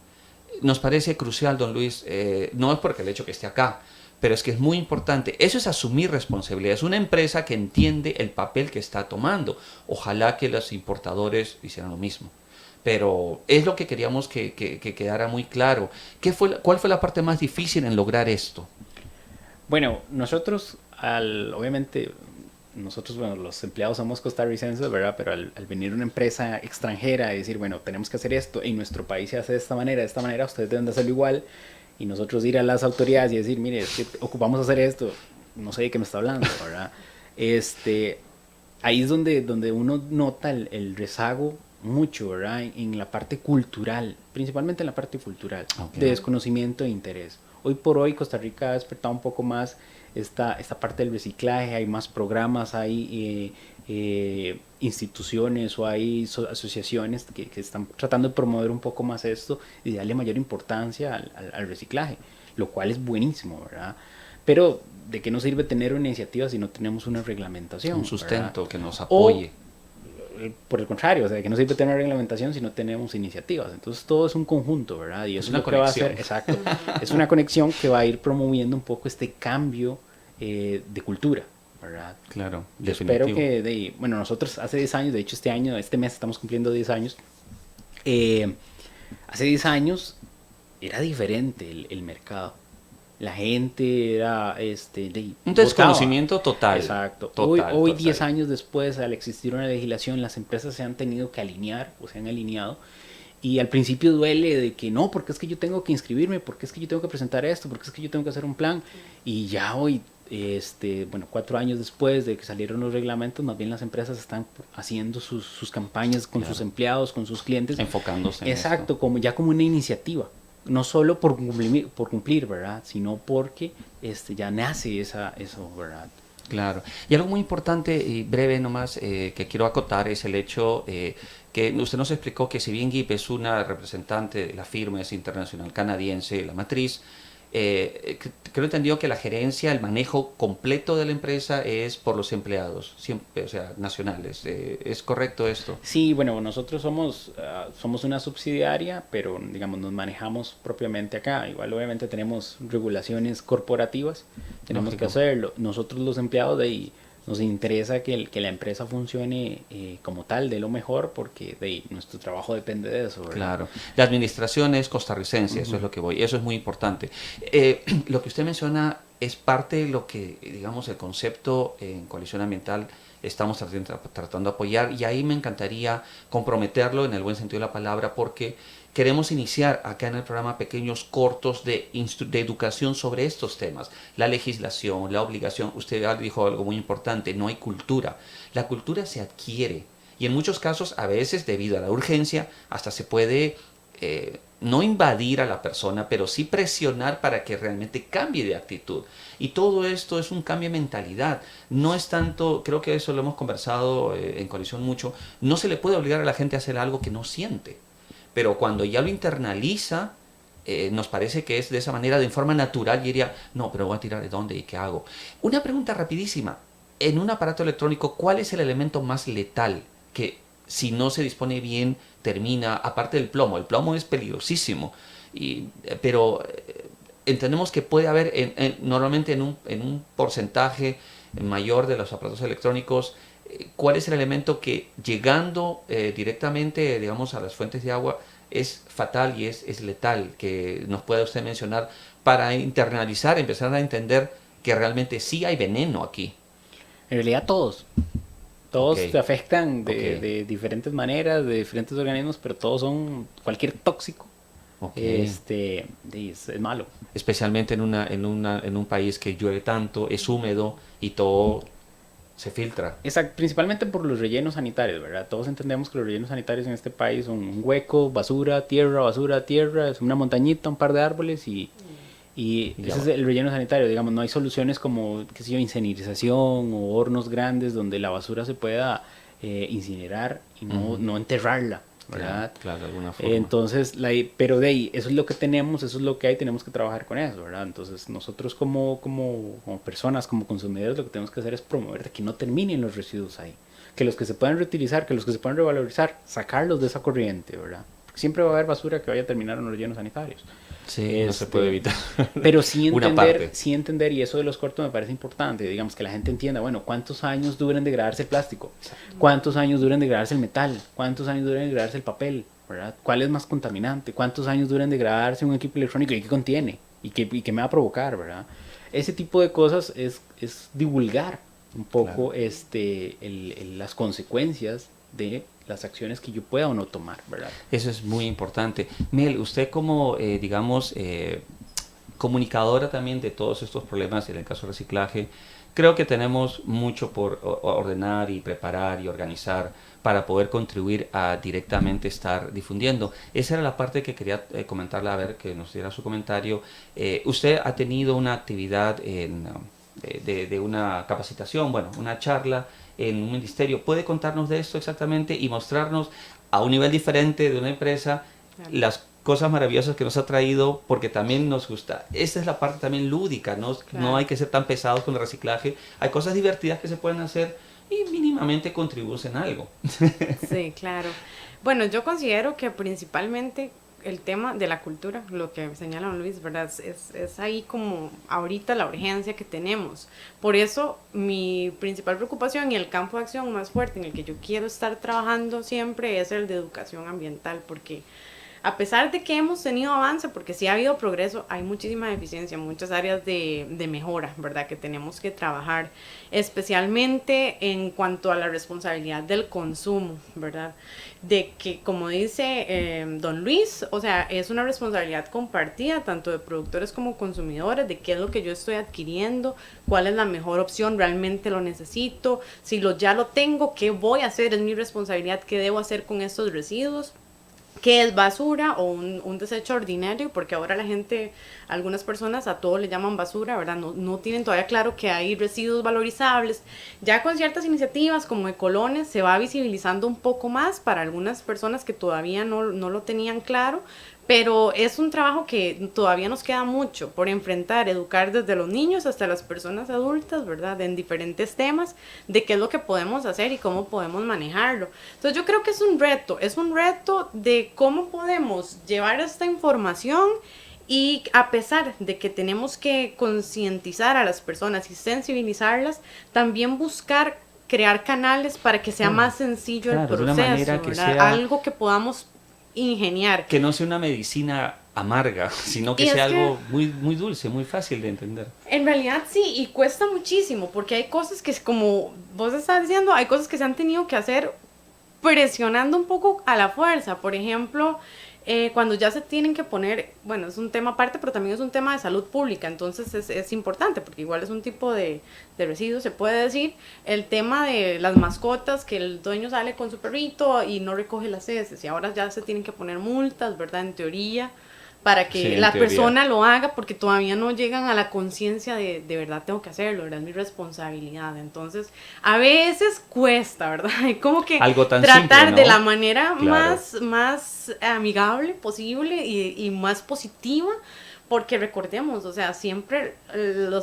nos parece crucial, don Luis, no es porque el hecho que esté acá, pero es que es muy importante. Eso es asumir responsabilidad. Es una empresa que entiende el papel que está tomando. Ojalá que los importadores hicieran lo mismo. Pero es lo que queríamos que quedara muy claro. ¿Cuál fue la parte más difícil en lograr esto? Bueno, nosotros, obviamente, bueno, los empleados somos costarricenses, ¿verdad? Pero al venir una empresa extranjera y decir, bueno, tenemos que hacer esto, en nuestro país se hace de esta manera, ustedes deben de hacerlo igual, y nosotros ir a las autoridades y decir, mire, es que ocupamos hacer esto, no sé de qué me está hablando, ¿verdad? Ahí es donde uno nota el rezago mucho, ¿verdad? En la parte cultural, principalmente en la parte cultural, de desconocimiento e interés. Hoy por hoy Costa Rica ha despertado un poco más esta parte del reciclaje, hay más programas, hay instituciones o hay asociaciones que están tratando de promover un poco más esto y darle mayor importancia al reciclaje, lo cual es buenísimo, ¿verdad? Pero ¿de qué nos sirve tener una iniciativa si no tenemos una reglamentación? Un sustento, ¿verdad? Que nos O, apoye. por el contrario, o sea, que no sirve tener reglamentación si no tenemos iniciativas. Entonces todo es un conjunto, ¿verdad? Y eso es lo que va a hacer, exacto, es una conexión que va a ir promoviendo un poco este cambio de cultura, ¿verdad? Claro, yo espero que, bueno, nosotros hace 10 años, de hecho este mes estamos cumpliendo 10 años, hace 10 años era diferente el mercado. La gente era un desconocimiento total. Exacto. Total, hoy 10 años después, al existir una legislación, las empresas se han tenido que alinear o se han alineado. Y al principio duele de que no, porque es que yo tengo que inscribirme, porque es que yo tengo que presentar esto, porque es que yo tengo que hacer un plan. Y ya hoy, 4 años después de que salieron los reglamentos, más bien las empresas están haciendo sus campañas con sus empleados, con sus clientes. Enfocándose en exacto, como una iniciativa. No solo por cumplir, ¿verdad? Sino porque ya nace eso, ¿verdad? Claro. Y algo muy importante y breve nomás que quiero acotar es el hecho que usted nos explicó que si bien GIP es una representante de la firma, es internacional canadiense, la matriz, creo entendido que la gerencia, el manejo completo de la empresa es por los empleados, siempre, o sea, nacionales. ¿Es correcto esto? Sí, bueno, nosotros somos una subsidiaria, pero digamos nos manejamos propiamente acá. Igual obviamente tenemos regulaciones corporativas, tenemos Lógico. que hacerlo. Nosotros los empleados de ahí nos interesa que la empresa funcione como tal, de lo mejor, porque nuestro trabajo depende de eso, ¿verdad? Claro. La administración es costarricense, eso es lo que voy, eso es muy importante. Lo que usted menciona es parte de lo que, digamos, el concepto en Coalición Ambiental estamos tratando de apoyar, y ahí me encantaría comprometerlo en el buen sentido de la palabra, porque queremos iniciar acá en el programa pequeños cortos de educación sobre estos temas, la legislación, la obligación. Usted dijo algo muy importante, no hay cultura. La cultura se adquiere, y en muchos casos, a veces debido a la urgencia, hasta se puede no invadir a la persona, pero sí presionar para que realmente cambie de actitud. Y todo esto es un cambio de mentalidad. No es tanto, creo que eso lo hemos conversado en Coalición mucho, no se le puede obligar a la gente a hacer algo que no siente. Pero cuando ya lo internaliza, nos parece que es de esa manera, de forma natural, y diría, no, pero voy a tirar de dónde y qué hago. Una pregunta rapidísima. En un aparato electrónico, ¿cuál es el elemento más letal que, si no se dispone bien, termina, aparte del plomo? El plomo es peligrosísimo, pero entendemos que puede haber normalmente en un porcentaje mayor de los aparatos electrónicos. ¿Cuál es el elemento que, llegando directamente, digamos, a las fuentes de agua, es fatal y es letal, que nos pueda usted mencionar para internalizar, empezar a entender que realmente sí hay veneno aquí? En realidad todos Okay. te afectan de diferentes maneras, de diferentes organismos, pero todos son, cualquier tóxico es malo. Especialmente en un país que llueve tanto, es húmedo y todo se filtra. Exacto, principalmente por los rellenos sanitarios, ¿verdad? Todos entendemos que los rellenos sanitarios en este país son un hueco, basura, tierra, es una montañita, un par de árboles y ese es el relleno sanitario. Digamos, no hay soluciones como, qué sé yo, incinerización o hornos grandes donde la basura se pueda incinerar y no enterrarla, ¿verdad? Claro, de alguna forma. Entonces, pero de ahí, eso es lo que tenemos, eso es lo que hay, tenemos que trabajar con eso, ¿verdad? Entonces, nosotros como personas, como consumidores, lo que tenemos que hacer es promover que no terminen los residuos ahí, que los que se puedan reutilizar, que los que se puedan revalorizar, sacarlos de esa corriente, ¿verdad? siempre va a haber basura que vaya a terminar en los rellenos sanitarios. Sí, no se puede evitar. Pero sí Una parte. entender, y eso de los cortos me parece importante, digamos, que la gente entienda, bueno, ¿cuántos años duran en degradarse el plástico? ¿Cuántos años duran en degradarse el metal? ¿Cuántos años duran en degradarse el papel? ¿Verdad? ¿Cuál es más contaminante? ¿Cuántos años duran en degradarse un equipo electrónico y qué contiene? ¿Y qué me va a provocar? ¿Verdad? Ese tipo de cosas es divulgar un poco las consecuencias de las acciones que yo pueda o no tomar, ¿verdad? Eso es muy importante. Mel, usted como, digamos, comunicadora también de todos estos problemas en el caso del reciclaje, creo que tenemos mucho por ordenar y preparar y organizar para poder contribuir a directamente estar difundiendo. Esa era la parte que quería comentarle, a ver, que nos diera su comentario. Usted ha tenido una actividad de una capacitación, bueno, una charla en un ministerio. ¿Puede contarnos de esto exactamente y mostrarnos a un nivel diferente de una empresa las cosas maravillosas que nos ha traído? Porque también nos gusta. Esa es la parte también lúdica, ¿no? No hay que ser tan pesados con el reciclaje. Hay cosas divertidas que se pueden hacer y mínimamente contribuyen a algo. Sí, claro. Bueno, yo considero que principalmente el tema de la cultura, lo que señala don Luis, ¿verdad? Es ahí como ahorita la urgencia que tenemos. Por eso mi principal preocupación y el campo de acción más fuerte en el que yo quiero estar trabajando siempre es el de educación ambiental, porque a pesar de que hemos tenido avance, porque sí ha habido progreso, hay muchísima deficiencia, muchas áreas de mejora, ¿verdad? Que tenemos que trabajar, especialmente en cuanto a la responsabilidad del consumo, ¿verdad? De que, como dice don Luis, o sea, es una responsabilidad compartida, tanto de productores como consumidores, de qué es lo que yo estoy adquiriendo, cuál es la mejor opción, realmente lo necesito, si ya lo tengo, ¿qué voy a hacer? Es mi responsabilidad, ¿qué debo hacer con estos residuos? ¿Qué es basura o un desecho ordinario? Porque ahora la gente, algunas personas a todo le llaman basura, ¿verdad? No tienen todavía claro que hay residuos valorizables. Ya con ciertas iniciativas como Ecolones se va visibilizando un poco más para algunas personas que todavía no lo tenían claro, pero es un trabajo que todavía nos queda mucho por enfrentar, educar desde los niños hasta las personas adultas, ¿verdad? En diferentes temas de qué es lo que podemos hacer y cómo podemos manejarlo. Entonces yo creo que es un reto de cómo podemos llevar esta información y a pesar de que tenemos que concientizar a las personas y sensibilizarlas, también buscar crear canales para que sea más sencillo el proceso, de una manera que ¿verdad? sea... Algo que podamos ingeniar. Que no sea una medicina amarga, sino que sea algo muy, muy dulce, muy fácil de entender. En realidad sí, y cuesta muchísimo, porque hay cosas que, como vos estás diciendo, hay cosas que se han tenido que hacer presionando un poco a la fuerza. Por ejemplo, cuando ya se tienen que poner, bueno, es un tema aparte, pero también es un tema de salud pública, entonces es importante, porque igual es un tipo de residuo, se puede decir, el tema de las mascotas, que el dueño sale con su perrito y no recoge las heces, y ahora ya se tienen que poner multas, ¿verdad? En teoría, para que la persona lo haga, porque todavía no llegan a la conciencia de verdad tengo que hacerlo, ¿verdad? Es mi responsabilidad. Entonces, a veces cuesta, ¿verdad? Hay como que algo tan tratar simple, ¿no? de la manera Claro. más amigable posible y más positiva, porque recordemos, o sea, siempre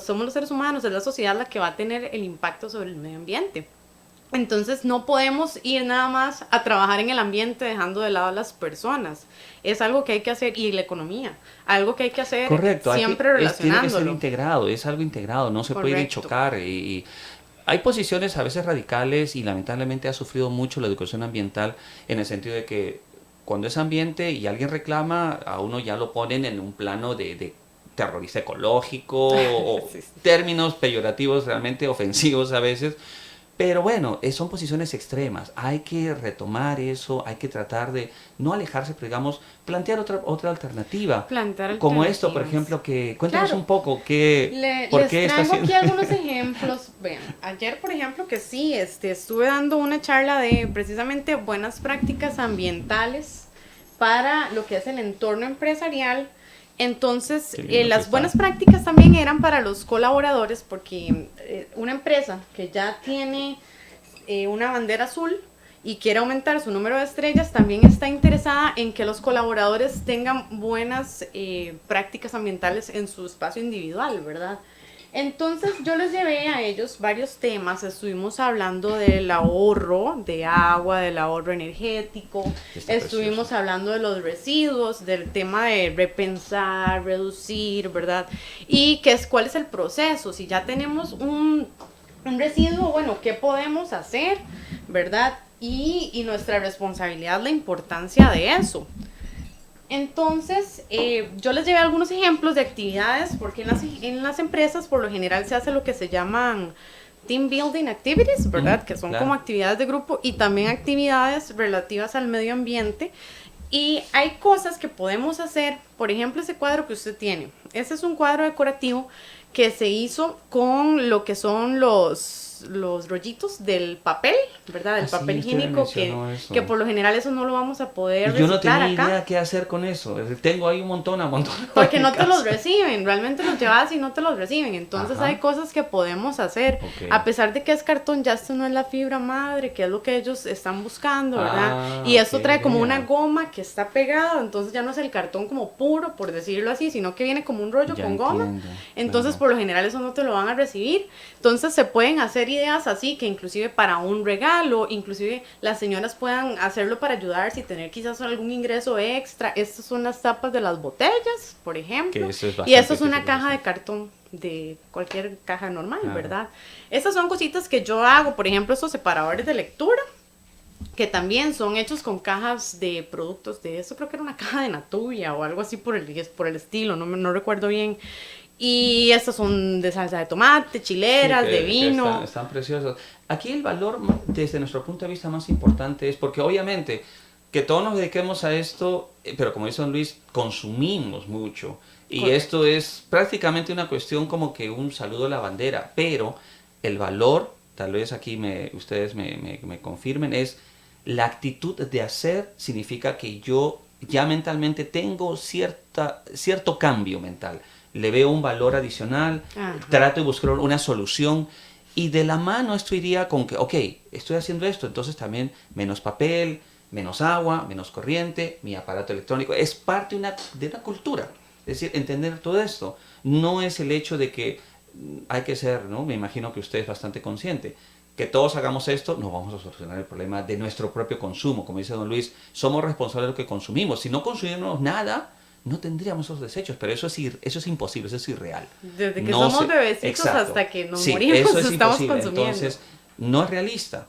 somos los seres humanos, es la sociedad la que va a tener el impacto sobre el medio ambiente. Entonces no podemos ir nada más a trabajar en el ambiente dejando de lado a las personas. Es algo que hay que hacer, y la economía, algo que hay que hacer. Correcto, siempre relacionándolo. Tiene que ser integrado, es algo integrado, no se puede ir a chocar. Y hay posiciones a veces radicales y lamentablemente ha sufrido mucho la educación ambiental en el sentido de que cuando es ambiente y alguien reclama, a uno ya lo ponen en un plano de terrorista ecológico o Sí. términos peyorativos realmente ofensivos a veces. Pero bueno, son posiciones extremas, hay que retomar eso, hay que tratar de no alejarse, pero digamos, plantear otra alternativa. Como esto, por ejemplo, que cuéntanos Claro. un poco, ¿por Les qué está traigo haciendo? aquí algunos ejemplos. Vean, ayer, por ejemplo, que sí, estuve dando una charla de precisamente buenas prácticas ambientales para lo que es el entorno empresarial. Entonces, las buenas prácticas también eran para los colaboradores, porque una empresa que ya tiene una bandera azul y quiere aumentar su número de estrellas, también está interesada en que los colaboradores tengan buenas prácticas ambientales en su espacio individual, ¿verdad? Entonces yo les llevé a ellos varios temas, estuvimos hablando del ahorro de agua, del ahorro energético, Está estuvimos precioso. hablando de los residuos, del tema de repensar, reducir, ¿verdad? Y cuál es el proceso, si ya tenemos un residuo, bueno, ¿qué podemos hacer, ¿verdad? Y nuestra responsabilidad, la importancia de eso. Entonces, yo les llevé algunos ejemplos de actividades, porque en las empresas por lo general se hace lo que se llaman team building activities, ¿verdad? Que son claro. como actividades de grupo y también actividades relativas al medio ambiente. Y hay cosas que podemos hacer, por ejemplo, ese cuadro que usted tiene. Ese es un cuadro decorativo que se hizo con lo que son los rollitos del papel, ¿verdad? Del Ah, sí, papel usted me higiénico, mencionó eso. que por lo general eso no lo vamos a poder Y yo no reciclar tenía acá. idea qué hacer con eso. Tengo ahí un montón. Porque en no mi te los casa. reciben, realmente los llevas y no te los reciben. Entonces Ajá. hay cosas que podemos hacer. Ok. A pesar de que es cartón, ya esto no es la fibra madre, que es lo que ellos están buscando, ¿verdad? Ah, Y esto qué trae como idea. una goma que está pegada, entonces ya no es el cartón como puro, por decirlo así, sino que viene como un rollo Ya con goma. entiendo, Entonces claro. por lo general eso no te lo van a recibir. Entonces se pueden hacer ideas así, que inclusive para un regalo, inclusive las señoras puedan hacerlo para ayudar si tener quizás algún ingreso extra. Estas son las tapas de las botellas, por ejemplo. Que eso es Y bastante esto es una difícil de caja de hacer. cartón, de cualquier caja normal, Claro. ¿verdad? Estas son cositas que yo hago, por ejemplo, estos separadores de lectura, que también son hechos con cajas de productos de eso, creo que era una caja de Natuvia o algo así por el estilo, no recuerdo bien. Y estas son de salsa de tomate, chileras, Sí, de que vino. están preciosos. Aquí el valor, desde nuestro punto de vista más importante, es porque obviamente que todos nos dediquemos a esto, pero como dice don Luis, consumimos mucho. Y Correcto. esto es prácticamente una cuestión como que un saludo a la bandera, pero el valor, tal vez aquí ustedes me confirmen, es la actitud de hacer significa que yo ya mentalmente tengo cierto cambio mental. Le veo un valor adicional, Ajá. trato de buscar una solución y de la mano esto iría con que, ok, estoy haciendo esto, entonces también menos papel, menos agua, menos corriente, mi aparato electrónico, es parte de una cultura. Es decir, entender todo esto no es el hecho de que hay que ser, ¿no? Me imagino que usted es bastante consciente. Que todos hagamos esto, no vamos a solucionar el problema de nuestro propio consumo. Como dice don Luis, somos responsables de lo que consumimos. Si no consumimos nada, no tendríamos esos desechos, pero eso es imposible, eso es irreal. Desde que No somos se- bebecitos Exacto. hasta que nos Sí, morimos eso es estamos imposible. consumiendo. Entonces, no es realista,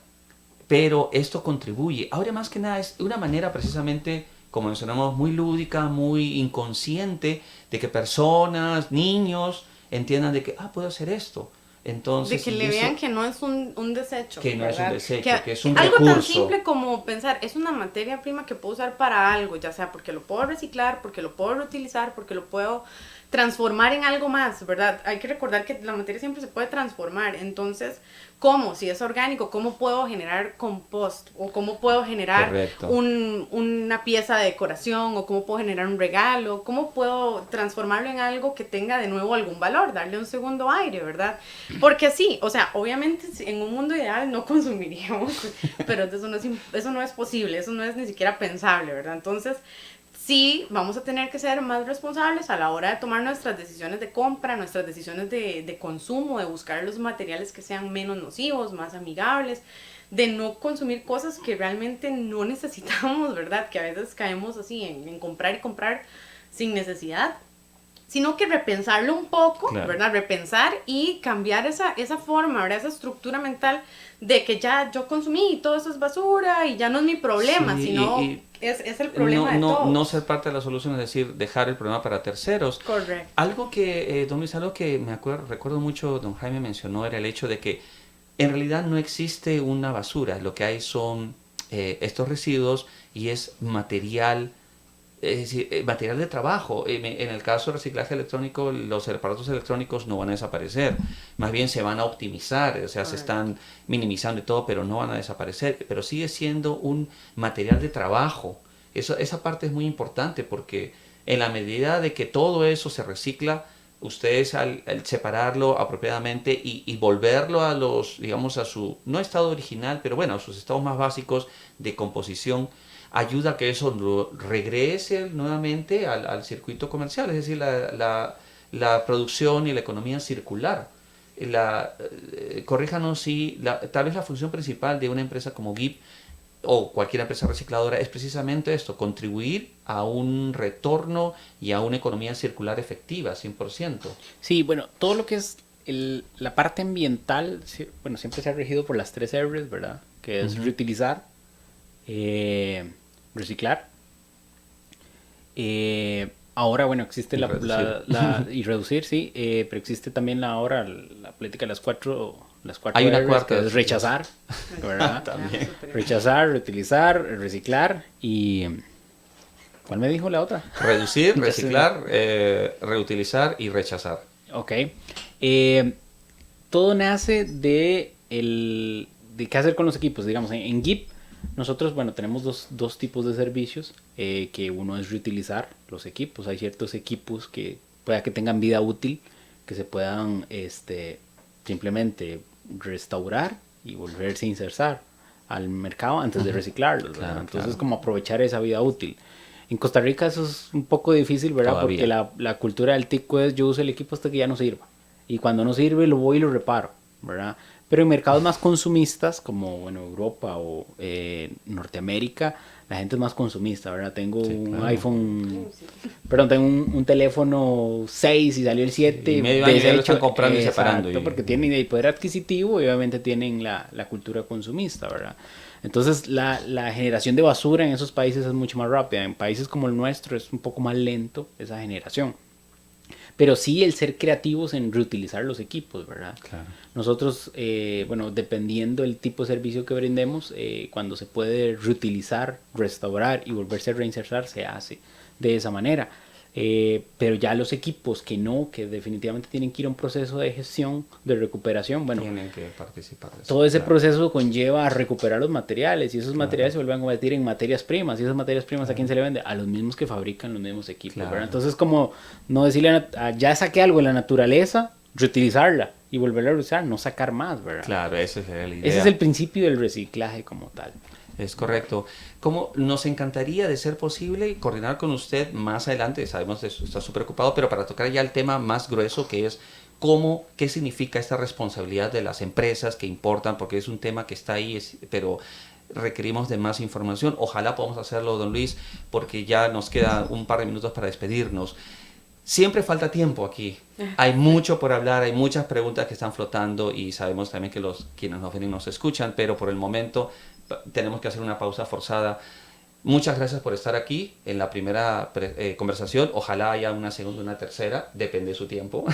pero esto contribuye. Ahora, más que nada, es una manera precisamente, como mencionamos, muy lúdica, muy inconsciente, de que personas, niños, entiendan de que, puedo hacer esto. Entonces, De que y le eso- vean que no es un desecho. Que no es un ¿verdad? desecho, que es un algo tan recurso. simple como pensar, es una materia prima que puedo usar para algo, ya sea porque lo puedo reciclar, porque lo puedo reutilizar, porque lo puedo transformar en algo más, ¿verdad? Hay que recordar que la materia siempre se puede transformar. Entonces, ¿cómo? Si es orgánico, ¿cómo puedo generar compost? ¿O cómo puedo generar Correcto. una pieza de decoración? ¿O cómo puedo generar un regalo? ¿Cómo puedo transformarlo en algo que tenga de nuevo algún valor? Darle un segundo aire, ¿verdad? Porque sí, o sea, obviamente en un mundo ideal no consumiríamos, pero eso no es posible, eso no es ni siquiera pensable, ¿verdad? Entonces, sí, vamos a tener que ser más responsables a la hora de tomar nuestras decisiones de compra, nuestras decisiones de consumo, de buscar los materiales que sean menos nocivos, más amigables, de no consumir cosas que realmente no necesitamos, ¿verdad? Que a veces caemos así en comprar y comprar sin necesidad, sino que repensarlo un poco, Claro. ¿verdad? Repensar y cambiar esa forma, ¿verdad? Esa estructura mental de que ya yo consumí y todo eso es basura y ya no es mi problema, Sí, sino y es el problema de no, todos. no ser parte de la solución, es decir, dejar el problema para terceros. Correcto. Algo que, don Luis, algo que recuerdo mucho, don Jaime mencionó, era el hecho de que en realidad no existe una basura, lo que hay son estos residuos y es material, es decir, material de trabajo. En el caso del reciclaje electrónico, los aparatos electrónicos no van a desaparecer, más bien se van a optimizar, o sea, se están minimizando y todo, pero no van a desaparecer, pero sigue siendo un material de trabajo. Esa parte es muy importante porque en la medida de que todo eso se recicla, ustedes al separarlo apropiadamente y volverlo a digamos, a su, no estado original, pero bueno, a sus estados más básicos de composición, ayuda a que eso regrese nuevamente al circuito comercial, es decir, la producción y la economía circular. Corríjanos si tal vez la función principal de una empresa como GIP o cualquier empresa recicladora es precisamente esto, contribuir a un retorno y a una economía circular efectiva, 100%. Sí, bueno, todo lo que es la parte ambiental, bueno, siempre se ha regido por las 3 R's, ¿verdad? Que es reutilizar, reciclar. Ahora, bueno, existe y reducir, sí, pero existe también ahora la política de las cuatro Hay una R's, cuarta, que es rechazar, ¿verdad? También. Rechazar, reutilizar, reciclar y... ¿Cuál me dijo la otra? Reducir, reciclar, reutilizar y rechazar. Ok. Todo nace de qué hacer con los equipos. Digamos, en GIP nosotros, bueno, tenemos dos tipos de servicios, que uno es reutilizar los equipos. Hay ciertos equipos que pueda que tengan vida útil, que se puedan simplemente restaurar y volverse a insertar al mercado antes de reciclarlos. Claro, Entonces, claro. como aprovechar esa vida útil. En Costa Rica eso es un poco difícil, ¿verdad? Todavía. Porque la cultura del tico es yo uso el equipo hasta que ya no sirva. Y cuando no sirve lo voy y lo reparo, ¿verdad? Pero en mercados más consumistas, como bueno, Europa o Norteamérica, la gente es más consumista, ¿verdad? Tengo Sí, un claro. iPhone, perdón, tengo un teléfono 6 y salió el 7. Y medio año ya lo están comprando y separando. Exacto, porque tienen el poder adquisitivo y obviamente tienen la cultura consumista, ¿verdad? Entonces la generación de basura en esos países es mucho más rápida. En países como el nuestro es un poco más lento esa generación. Pero sí el ser creativos en reutilizar los equipos, ¿verdad? Claro. Nosotros, bueno, dependiendo del tipo de servicio que brindemos, cuando se puede reutilizar, restaurar y volverse a reinsertar, se hace de esa manera. Pero ya los equipos que definitivamente tienen que ir a un proceso de gestión, de recuperación, bueno, Tienen que participar de eso. todo ese Claro. proceso conlleva a recuperar los materiales y esos materiales se vuelven a convertir en materias primas y esas materias primas ¿a quién se le vende? A los mismos que fabrican los mismos equipos, Claro. ¿verdad? Entonces como no decirle ya saqué algo de la naturaleza, reutilizarla y volverla a usar, no sacar más, ¿verdad? Claro, esa es la idea. Ese es el principio del reciclaje como tal. Es correcto. Como nos encantaría, de ser posible, coordinar con usted más adelante, sabemos que está súper ocupado, pero para tocar ya el tema más grueso, que es qué significa esta responsabilidad de las empresas que importan, porque es un tema que está ahí, pero requerimos de más información. Ojalá podamos hacerlo, don Luis, porque ya nos queda un par de minutos para despedirnos. Siempre falta tiempo aquí. Hay mucho por hablar, hay muchas preguntas que están flotando y sabemos también que quienes nos ven y nos escuchan, pero por el momento tenemos que hacer una pausa forzada. Muchas gracias por estar aquí en la primera conversación. Ojalá haya una segunda, una tercera, depende de su tiempo.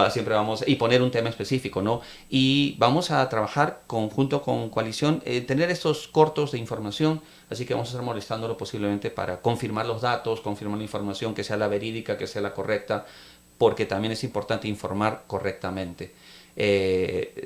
Siempre vamos y poner un tema específico, ¿no? Y vamos a trabajar junto con Coalición, tener estos cortos de información, así que vamos a estar molestándolo posiblemente para confirmar los datos, confirmar la información, que sea la verídica, que sea la correcta, porque también es importante informar correctamente.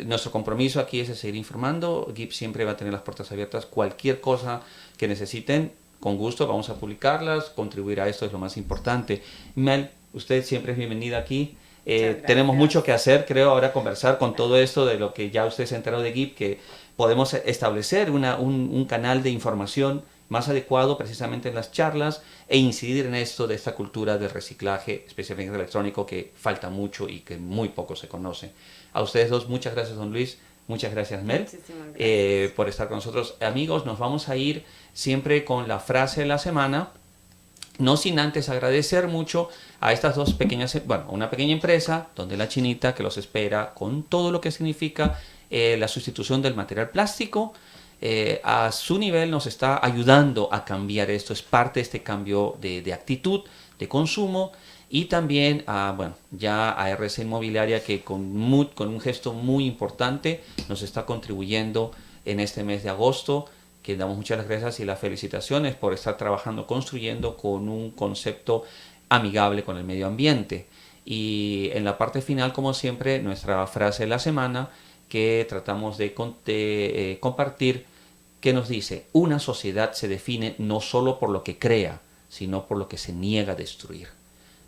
Nuestro compromiso aquí es de seguir informando. GIP siempre va a tener las puertas abiertas. Cualquier cosa que necesiten, con gusto vamos a publicarlas. Contribuir a esto es lo más importante. Mel, usted siempre es bienvenida aquí. Tenemos mucho que hacer, creo, ahora conversar con todo esto de lo que ya usted se enteró de GIP, que podemos establecer un canal de información más adecuado precisamente en las charlas e incidir en esto de esta cultura del reciclaje, especialmente electrónico, que falta mucho y que muy poco se conoce. A ustedes dos, muchas gracias, don Luis, muchas gracias, Mel, Muchísimas gracias. por estar con nosotros. Amigos, nos vamos a ir siempre con la frase de la semana, no sin antes agradecer mucho a estas dos pequeñas, una pequeña empresa, donde la Chinita, que los espera con todo lo que significa la sustitución del material plástico. A su nivel nos está ayudando a cambiar esto, es parte de este cambio de actitud, de consumo, y también ya a RC Inmobiliaria, que con un gesto muy importante nos está contribuyendo en este mes de agosto, que damos muchas gracias y las felicitaciones por estar trabajando, construyendo con un concepto amigable con el medio ambiente. Y en la parte final, como siempre, nuestra frase de la semana, que tratamos de compartir, que nos dice: una sociedad se define no solo por lo que crea, sino por lo que se niega a destruir.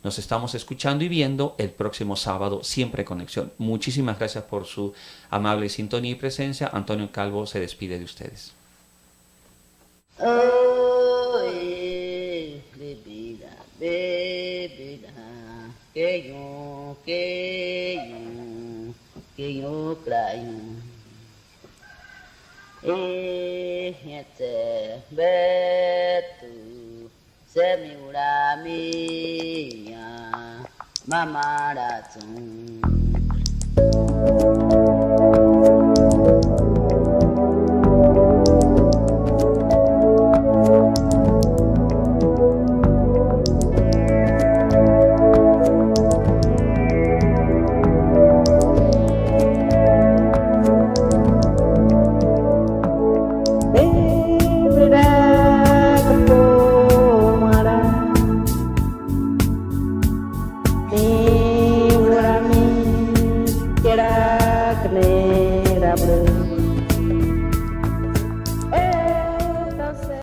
Nos estamos escuchando y viendo el próximo sábado, siempre en conexión. Muchísimas gracias por su amable sintonía y presencia. Antonio Calvo se despide de ustedes. Oh, bebida, bebida. que yo crayo. Este betu se mi ura mía mamaratum.